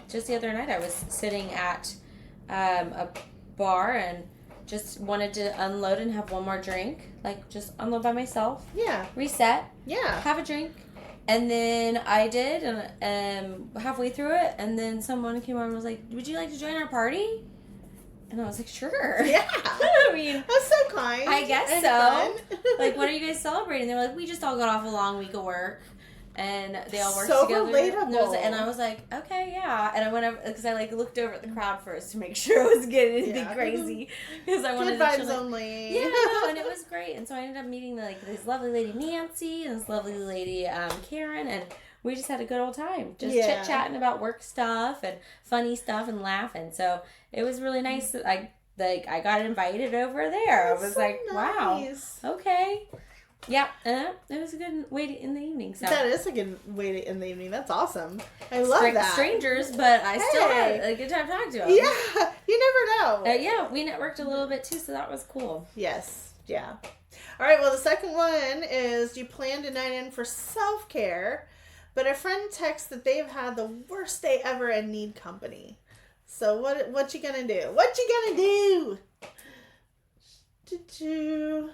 just the other night I was sitting at a bar and just wanted to unload and have one more drink. Like, just unload by myself.
Yeah.
Reset.
Yeah.
Have a drink. And then I did, and halfway through it, and then someone came over and was like, would you like to join our party? And I was like, sure.
Yeah.
I mean,
that's so kind.
I guess
and
so. Like, what are you guys celebrating? They were like, we just all got off a long week of work. And they all worked together.
Relatable.
And I was like, okay, yeah. And I went over, because I looked over at the crowd first to make sure I was getting anything crazy. Because I wanted
Good vibes only.
Yeah, and it was great. And so I ended up meeting this lovely lady Nancy and this lovely lady Karen, and we just had a good old time. Just chit-chatting about work stuff and funny stuff and laughing. So it was really nice that I got invited over there.
That's
I was
so
like,
nice.
Wow, okay. Yeah, it was a good way to end the evening. So.
That is a good way to end the evening. That's awesome. I love that.
Strangers, but I still had a good time talking to them.
Yeah, you never know.
We networked a little bit too, so that was cool.
Yes, yeah. All right, well, the second one is you planned a night in for self-care, but a friend texts that they've had the worst day ever and need company. So what you gonna do? What you gonna do?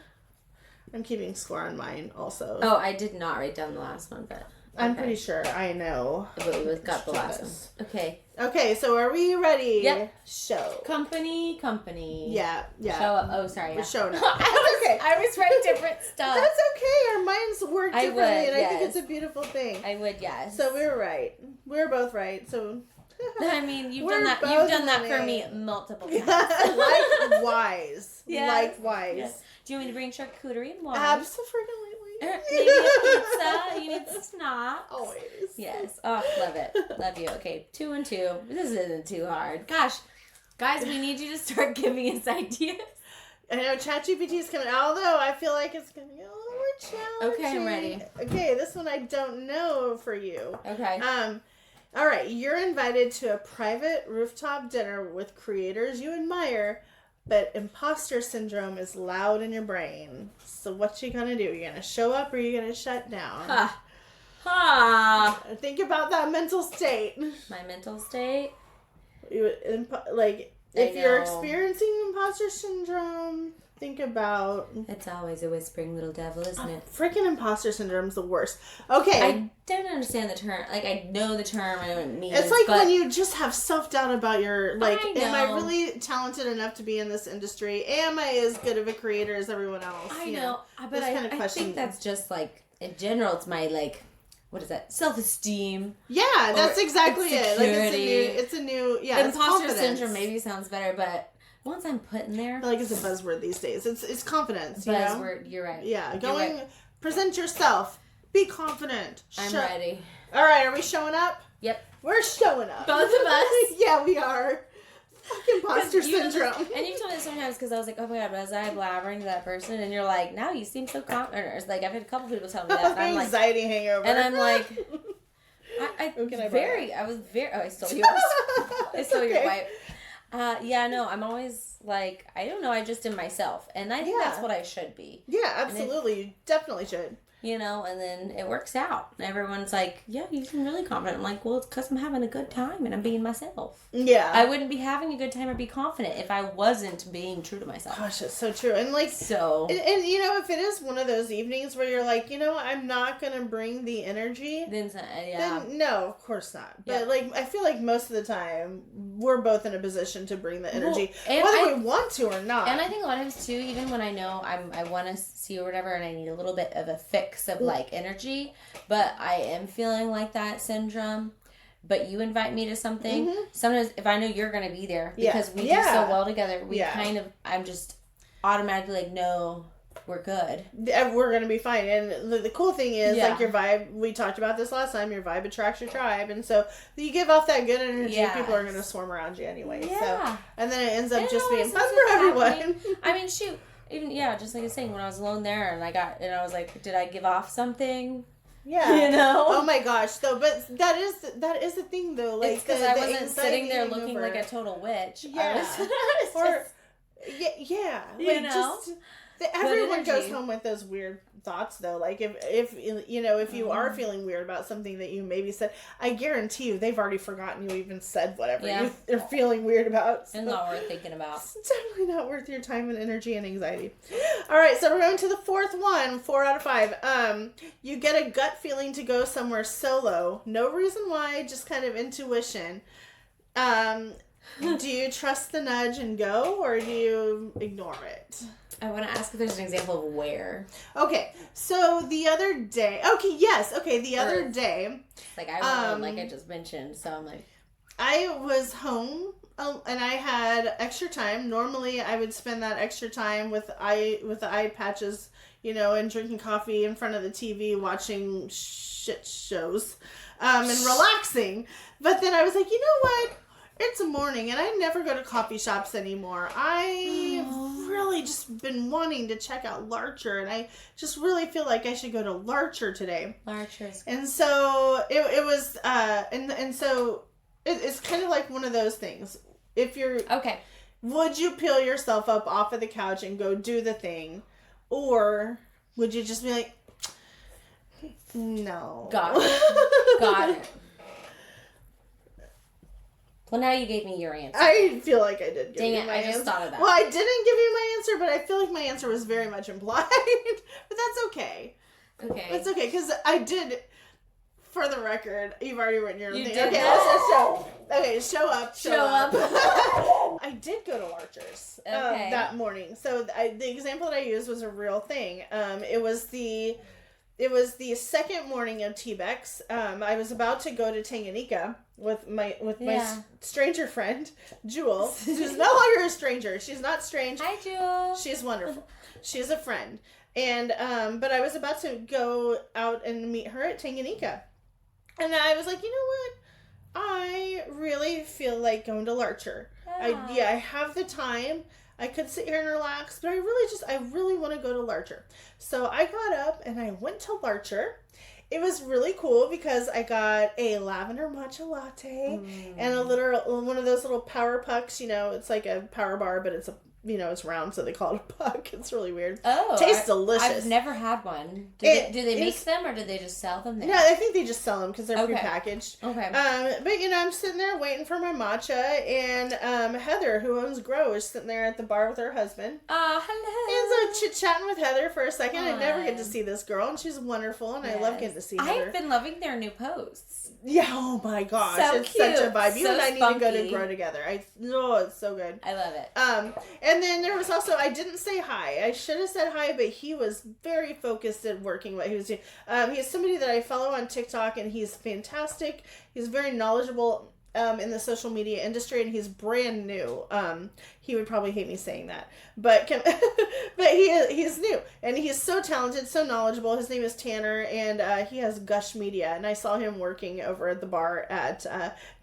I'm keeping score on mine also.
Oh, I did not write down the last one, but...
I'm pretty sure I know.
But we've got the last one.
Okay, so are we ready?
Yep.
Show.
Company.
Yeah.
Show up. Oh, sorry.
We're showing up.
I was writing different stuff.
That's okay. Our minds work differently, I think it's a beautiful thing.
I would, yes.
So we were right. We were both right, so...
I mean, you've done that for me multiple times.
Likewise.
Yes.
Likewise.
Yes. Do you want me to bring charcuterie and wine?
Absolutely.
Maybe a pizza. You need snacks.
Always.
Yes. Oh, love it. Love you. Okay, 2 and 2. This isn't too hard. Gosh, guys, we need you to start giving us ideas.
I know ChatGPT is coming, although I feel like it's going to be a little more challenging.
Okay, I'm ready.
Okay, this one I don't know for you.
Okay.
All right, you're invited to a private rooftop dinner with creators you admire, but imposter syndrome is loud in your brain. So what you gonna do? You gonna show up or you gonna shut down? Think about that mental state.
My mental state?
If you're experiencing imposter syndrome, think about...
It's always a whispering little devil, isn't it?
Freaking imposter syndrome's the worst. Okay.
I don't understand the term. I know the term. I know what it means.
It's like when you just have self-doubt about your... am I really talented enough to be in this industry? Am I as good of a creator as everyone else?
I know. But I think that's just, in general, it's my, what is that? Self-esteem.
Yeah, that's exactly it.
Security.
It's a new
imposter syndrome maybe sounds better, but... Once I'm put in there,
I feel like it's a buzzword these days. It's confidence.
Buzzword. You're right.
Yeah, present yourself. Be confident.
I'm ready.
All right, are we showing up?
Yep,
we're showing up.
Both of us.
Yeah, we are. Fucking imposter syndrome.
And you've told me this sometimes because I was like, oh my god, was I blabbering to that person? And you're like, no, you seem so confident. Or I've had a couple people tell me that. And I'm
anxiety hangover.
And I'm like, I was very. Oh, I stole yours. I stole your wipe. I'm always I don't know, I just am myself. And I think that's what I should be.
Yeah, absolutely. You definitely should.
And then it works out. And everyone's like, yeah, you seem really confident. I'm like, well, it's because I'm having a good time and I'm being myself.
Yeah.
I wouldn't be having a good time or be confident if I wasn't being true to myself.
Gosh, it's so true. And And if it is one of those evenings where you're like, I'm not going to bring the energy.
Then
no, of course not. But I feel like most of the time we're both in a position to bring the energy, whether we want to or not.
And I think a lot of times too, even when I know I want to see or whatever and I need a little bit of a fix of energy, but I am feeling like that syndrome, but you invite me to something, sometimes if I know you're going to be there because we do so well together, I'm just automatically no, we're good.
We're going to be fine. And the cool thing is your vibe, we talked about this last time, your vibe attracts your tribe. And so you give off that good energy, people are going to swarm around you anyway. Yeah. So, and then it ends up just being fun for everyone.
I mean, shoot. even, just like I was saying, when I was alone there and I was like, did I give off something?
Yeah.
You know?
Oh my gosh. Though, but that is the thing though. Like,
because I wasn't sitting there looking like a total witch.
Yeah. Yeah.
You
Like,
know?
just, everyone goes home with those weird thoughts though. Like if you are feeling weird about something that you maybe said, I guarantee you they've already forgotten you even said whatever you're feeling weird about.
So. It's not worth thinking about.
It's definitely not worth your time and energy and anxiety. All right, so we're going to the fourth one, 4 out of 5. You get a gut feeling to go somewhere solo. No reason why, just kind of intuition. Do you trust the nudge and go, or do you ignore it?
I want to ask if there's an example of where.
Okay, so the other day. The other day.
Like I went, like I just mentioned, so I'm like.
I was home and I had extra time. Normally, I would spend that extra time with the eye patches, and drinking coffee in front of the TV, watching shit shows, and relaxing. But then I was like, you know what? It's a morning, and I never go to coffee shops anymore. I've really just been wanting to check out Larcher, and I just really feel like I should go to Larcher today.
Larcher's.
And so it was, and so it's kind of like one of those things. If you're
okay,
would you peel yourself up off of the couch and go do the thing, or would you just be like, no?
Got it. Well, now you gave me your answer.
I feel like I did give you my answer.
I just thought of that.
Well, I didn't give you my answer, but I feel like my answer was very much implied. But that's okay.
Okay.
That's okay, because I did, for the record, you've already written your own thing.
Did
okay,
that?
let's show up. Show up. I did go to Larcher's that morning. So the example that I used was a real thing. It was the second morning of TBEX. I was about to go to Tanganyika with my stranger friend, Jewel, who's no longer a stranger. She's not strange.
Hi, Jewel.
She's wonderful. She's a friend. And, but I was about to go out and meet her at Tanganyika. And I was like, you know what? I really feel like going to Larcher.
Yeah.
I have the time. I could sit here and relax, but I really want to go to Larcher. So I got up and I went to Larcher. It was really cool because I got a lavender matcha latte and one of those little power pucks. It's like a power bar, but it's it's round, so they call it a puck. It's really weird.
Oh,
tastes delicious.
I've never had one. Do they make them, or do they just sell them there?
No, I think they just sell them because they're prepackaged.
Okay.
But I'm sitting there waiting for my matcha, and Heather, who owns Grow, is sitting there at the bar with her husband.
Oh, hello.
And so chit-chatting with Heather for a second. I never get to see this girl, and she's wonderful, and I love getting to see Heather.
I've been loving their new posts.
Yeah, oh my gosh.
So
it's
cute.
Such a vibe. You
So
and I need to go to Grow together. It's so good.
I love it.
And then there was also, I didn't say hi. I should have said hi, but he was very focused at working what he was doing. He's somebody that I follow on TikTok, and he's fantastic. He's very knowledgeable in the social media industry, and he's brand new. He would probably hate me saying that, but but he's new, and he's so talented, so knowledgeable. His name is Tanner, and he has Gush Media, and I saw him working over at the bar at.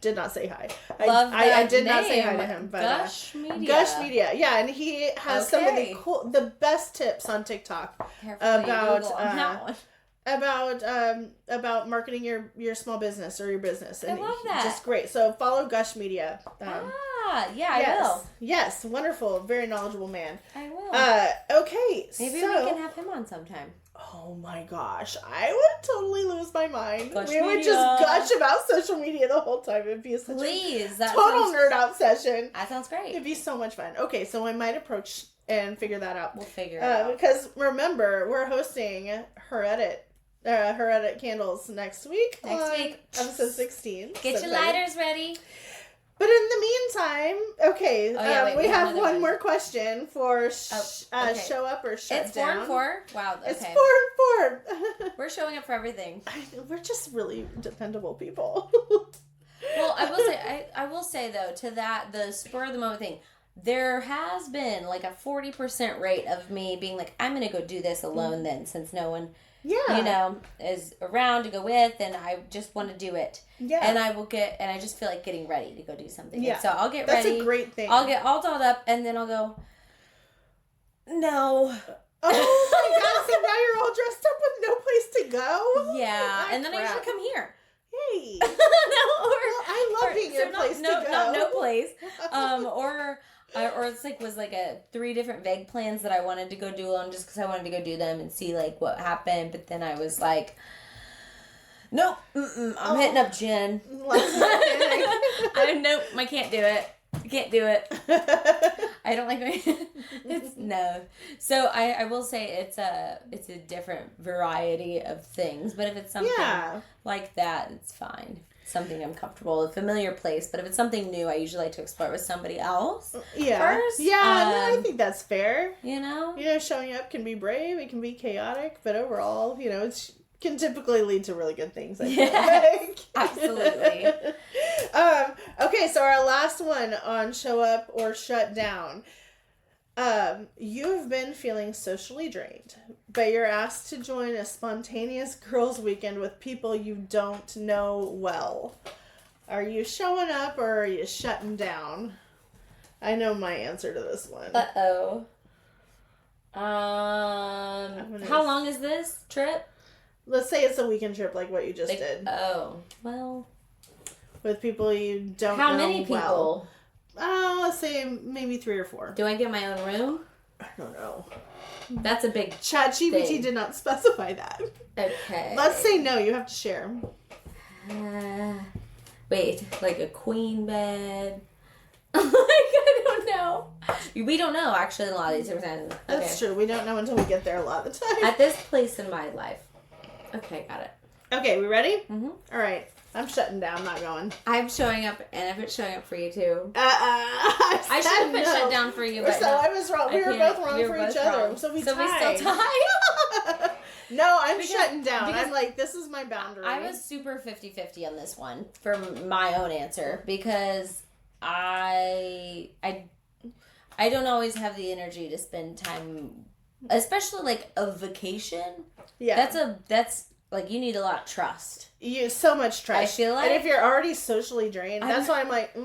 Did not say hi. I did not say hi to him, but
Gush Media.
Gush Media, yeah, and he has some of the best tips on TikTok about marketing your small business or your business. And
I love that.
Just great. So follow Gush Media.
I will.
Yes, wonderful, very knowledgeable man.
I will.
Okay,
maybe we can have him on sometime.
Oh my gosh, I would totally lose my mind.
Gush
we would
Media.
just gush about social media the whole time. It'd be such a total nerd out session.
That sounds great.
It'd be so much fun. Okay, so I might approach and figure that out.
We'll figure it out.
Because remember, we're hosting Her Edit Candles next week. Episode 16.
Get your lighters ready.
But in the meantime, we have one more question for show up or shut down.
It's 4 and 4. Wow. Okay.
It's 4 and 4.
We're showing up for everything.
We're just really dependable people.
Well, I will say though, to that, the spur of the moment thing, there has been like a 40% rate of me being like, I'm going to go do this alone then, since no one, is around to go with, and I just want to do it. Yeah. And I just feel like getting ready to go do something. Yeah. And so I'll get ready.
That's a great thing.
I'll get all dolled up, and then I'll go, No.
Oh my god, so now you're all dressed up with no place to go?
Yeah, and then I usually come here.
Hey.
No,
I love being your place to go.
No place. Or it's like was like a 3 different vague plans that I wanted to go do alone just because I wanted to go do them and see like what happened. But then I was like, nope, I'm hitting up Jen. Nope, I can't do it. I can't do it. I don't like it's no. So I will say it's a different variety of things, but if it's something like that, it's fine. Something I'm comfortable, a familiar place, but if it's something new, I usually like to explore with somebody else. First.
Yeah, no, I think that's fair.
You know,
showing up can be brave, it can be chaotic, but overall, it can typically lead to really good things. I feel like.
Absolutely.
Okay, so our last one on show up or shut down. You've been feeling socially drained, but you're asked to join a spontaneous girls' weekend with people you don't know well. Are you showing up or are you shutting down? I know my answer to this one.
Uh-oh. How long is this trip?
Let's say it's a weekend trip like what you just did.
Oh, well.
With people you don't know
How many people?
Well. Let's say maybe 3 or 4.
Do I get my own room?
I don't know.
That's a big
ChatGPT did not specify that.
Okay.
Let's say no, you have to share.
Wait, like a queen bed? I don't know. We don't know, actually, in a lot of these circumstances.
That's true. We don't know until we get there a lot of the time.
At this place in my life. Okay, got it.
Okay, we ready?
Mm-hmm.
All right. I'm shutting down. I'm not going.
I'm showing up, and if it's showing up for you too.
I
should have been shut down for you, but
so I was wrong. We were both wrong for each other. So we still tie. No, I'm shutting down. I'm like, this is my boundary.
I was super 50-50 on this one for my own answer because I don't always have the energy to spend time, especially like a vacation.
Yeah.
That's like, you need a lot of trust.
So much trust.
I feel like.
And if you're already socially drained, that's why I'm like, I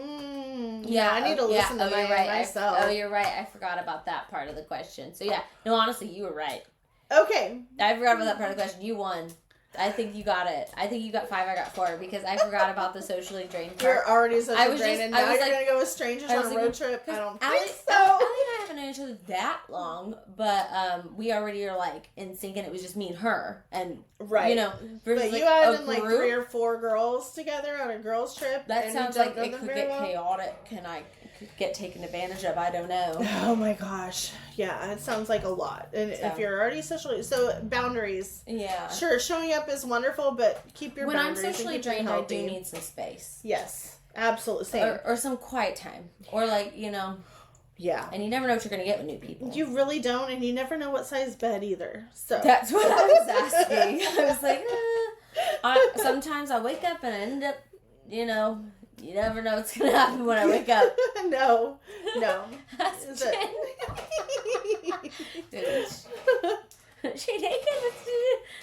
need to listen to myself.
You're right. I forgot about that part of the question. So yeah, no, honestly, you were right.
Okay.
I forgot about that part of the question. You won. I think you got it. I think you got 5, I got 4, because I forgot about the socially drained part.
You're already socially drained, and now you're going to go with strangers on a road trip? I don't think so.
Allie and I haven't known each other that long, but we already are, like, in sync, and it was just me and her. And,
right.
Versus,
but you had like 3 or 4 girls together on a girls trip.
That sounds like it could get chaotic, and I could get taken advantage of. I don't know.
Oh my gosh. Yeah, it sounds like a lot. And if you're already socially... So, boundaries.
Yeah.
Sure, showing up is wonderful, but keep your boundaries.
When I'm socially drained, I do need some space.
Yes. Absolutely. Same.
Or some quiet time. Or like,
Yeah.
And you never know what you're going to get with new people.
You really don't, and you never know what size bed either. So
that's what I was asking. I was like, sometimes I wake up and I end up, you never know what's going to happen when I wake up.
No.
That's Jen. She naked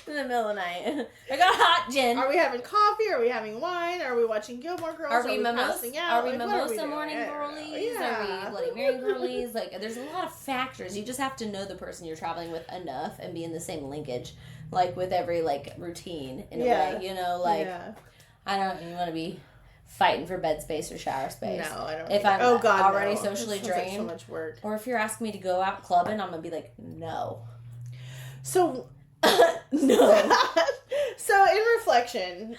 in the middle of the night. I got hot gin.
Are we having coffee? Are we having wine? Are we watching Gilmore Girls?
Are we
passing out?
Are we mimosa morning girlies?
Yeah.
Are we Bloody Mary girlies? Like, there's a lot of factors. You just have to know the person you're traveling with enough and be in the same linkage, like with every routine in a way. I don't. You want to be fighting for bed space or shower space.
No, I don't.
If I'm already socially drained,
like so much work.
Or if you're asking me to go out clubbing, I'm gonna be like, no.
So,
no.
So, in reflection,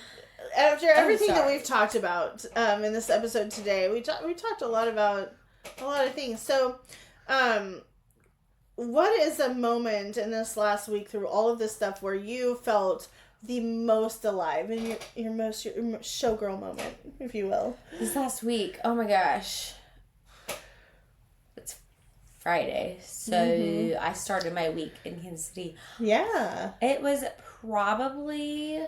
after everything that we've talked about in this episode today, we talked a lot about a lot of things. So, what is a moment in this last week through all of this stuff where you felt the most alive in your showgirl moment, if you will?
This last week, oh my gosh. Friday. So I started my week in Kansas City.
Yeah.
It was probably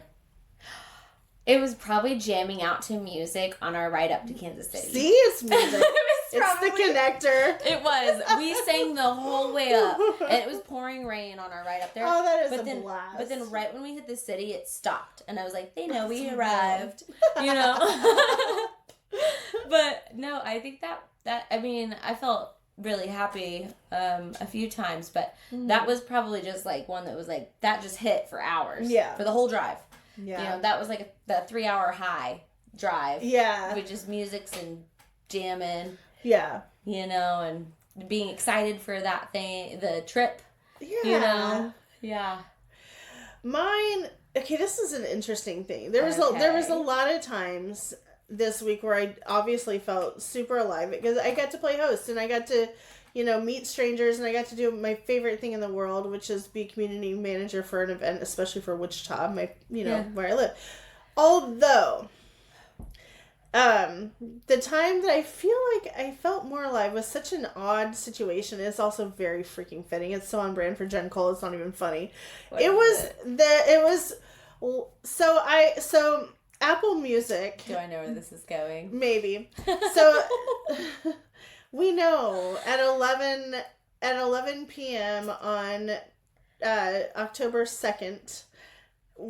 jamming out to music on our ride up to Kansas City.
See, it's music. It's the connector.
It was. We sang the whole way up. And it was pouring rain on our ride up there.
Oh, that is a blast.
But then right when we hit the city, it stopped. And I was like, they know we arrived. But no, I think that I felt really happy a few times, but that was probably just like one that was like that just hit for hours. Yeah. For the whole drive. Yeah. You know, that was like the 3-hour high drive. Yeah. With just musics and jamming. Yeah. You know, and being excited for that thing, the trip. Yeah. You know? Yeah.
Mine, okay, this is an interesting thing. There was a lot of times this week where I obviously felt super alive because I got to play host and I got to, you know, meet strangers and I got to do my favorite thing in the world, which is be community manager for an event, especially for Wichita, where I live. Although, the time that I feel like I felt more alive was such an odd situation. It's also very freaking fitting. It's so on brand for Jen Cole. It's not even funny. So Apple Music.
Do I know where this is going?
Maybe. So we know at 11 p.m. on October 2nd,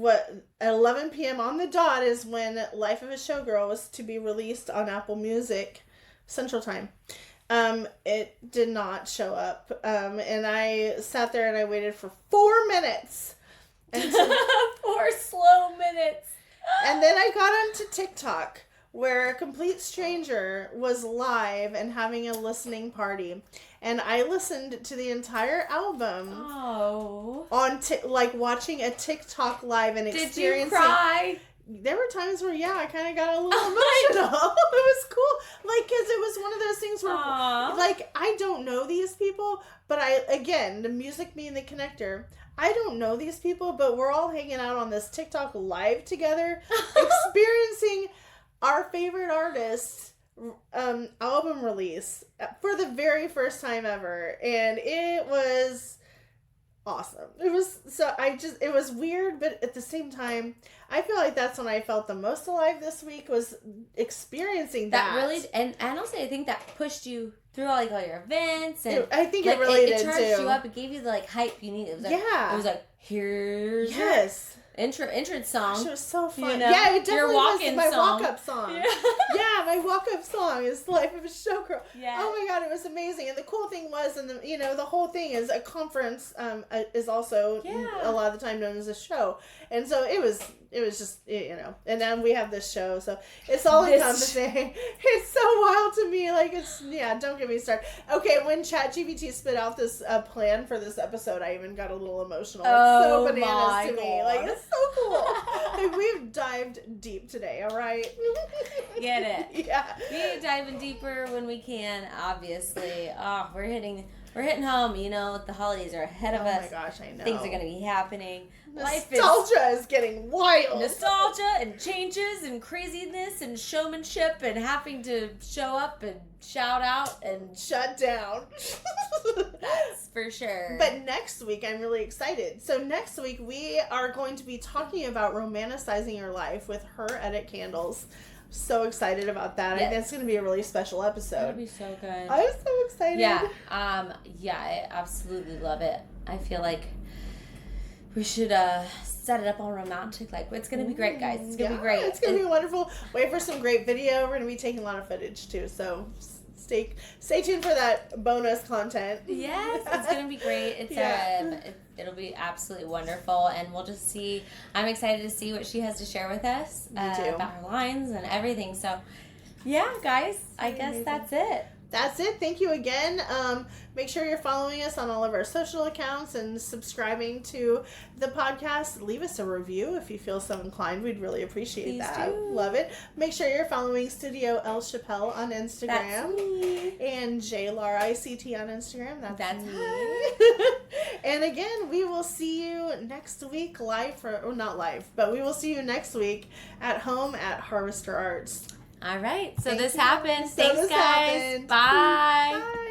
at 11 p.m. on the dot is when Life of a Showgirl was to be released on Apple Music Central Time. It did not show up. And I sat there and I waited for 4 minutes.
4 slow minutes.
And then I got onto TikTok, where a complete stranger was live and having a listening party. And I listened to the entire album on watching a TikTok live and experiencing.
Did you cry?
There were times where, I kind of got a little emotional. It was cool. Because it was one of those things where, I don't know these people, but the music being the connector, I don't know these people, but we're all hanging out on this TikTok live together, experiencing our favorite artist album release for the very first time ever. And it was awesome. It was weird, but at the same time, I feel like that's when I felt the most alive this week, was experiencing that.
That really, and honestly, I think that pushed you through all your events, and
I think it really did too.
It charged you up. It gave you the hype you needed. It was like here's entrance song.
Gosh, it was so fun.
You know?
Yeah, it definitely was my walk-up song. Yeah, my walk-up song is Life of a Showgirl. Yeah. Oh my God, it was amazing. And the cool thing was, the whole thing is a conference is also a lot of the time known as a show. And so it was just, and then we have this show, so it's all encompassing. It's so wild to me. Don't get me started. Okay, when ChatGPT spit out this plan for this episode, I even got a little emotional. It's so bananas to me. It's so cool. We've dived deep today, all right?
Get it. Yeah. We dive in deeper when we can, obviously. Oh, we're hitting home. The holidays are ahead of us.
Oh my gosh, I know.
Things are going to be happening.
Nostalgia is getting wild.
Nostalgia and changes and craziness and showmanship and having to show up and shout out and
shut down.
That's for sure.
But next week, I'm really excited. So next week, we are going to be talking about romanticizing your life with Her Edit Candles. So excited about that. Yes. I think it's going to be a really special episode.
That'll be so good.
I'm so excited.
Yeah. I absolutely love it. I feel like we should set it up all romantic. It's going to be great, guys. It's going to be great.
It's going to be wonderful. Wait for some great video. We're going to be taking a lot of footage, too. So stay tuned for that bonus content.
Yes, it's going to be great. It's it'll be absolutely wonderful, and we'll just see. I'm excited to see what she has to share with us about her lines and everything. So, yeah, guys, I guess that's it.
That's it. Thank you again. Make sure you're following us on all of our social accounts and subscribing to the podcast. Leave us a review if you feel so inclined. We'd really appreciate that. Do. Love it. Make sure you're following Studio El Chappelle on Instagram. That's me. And JLarICT on Instagram. That's me. And again, we will see you next week not live, but we will see you next week at home at Harvester Arts.
All right. So this happened. Thanks, guys. Bye.
Bye.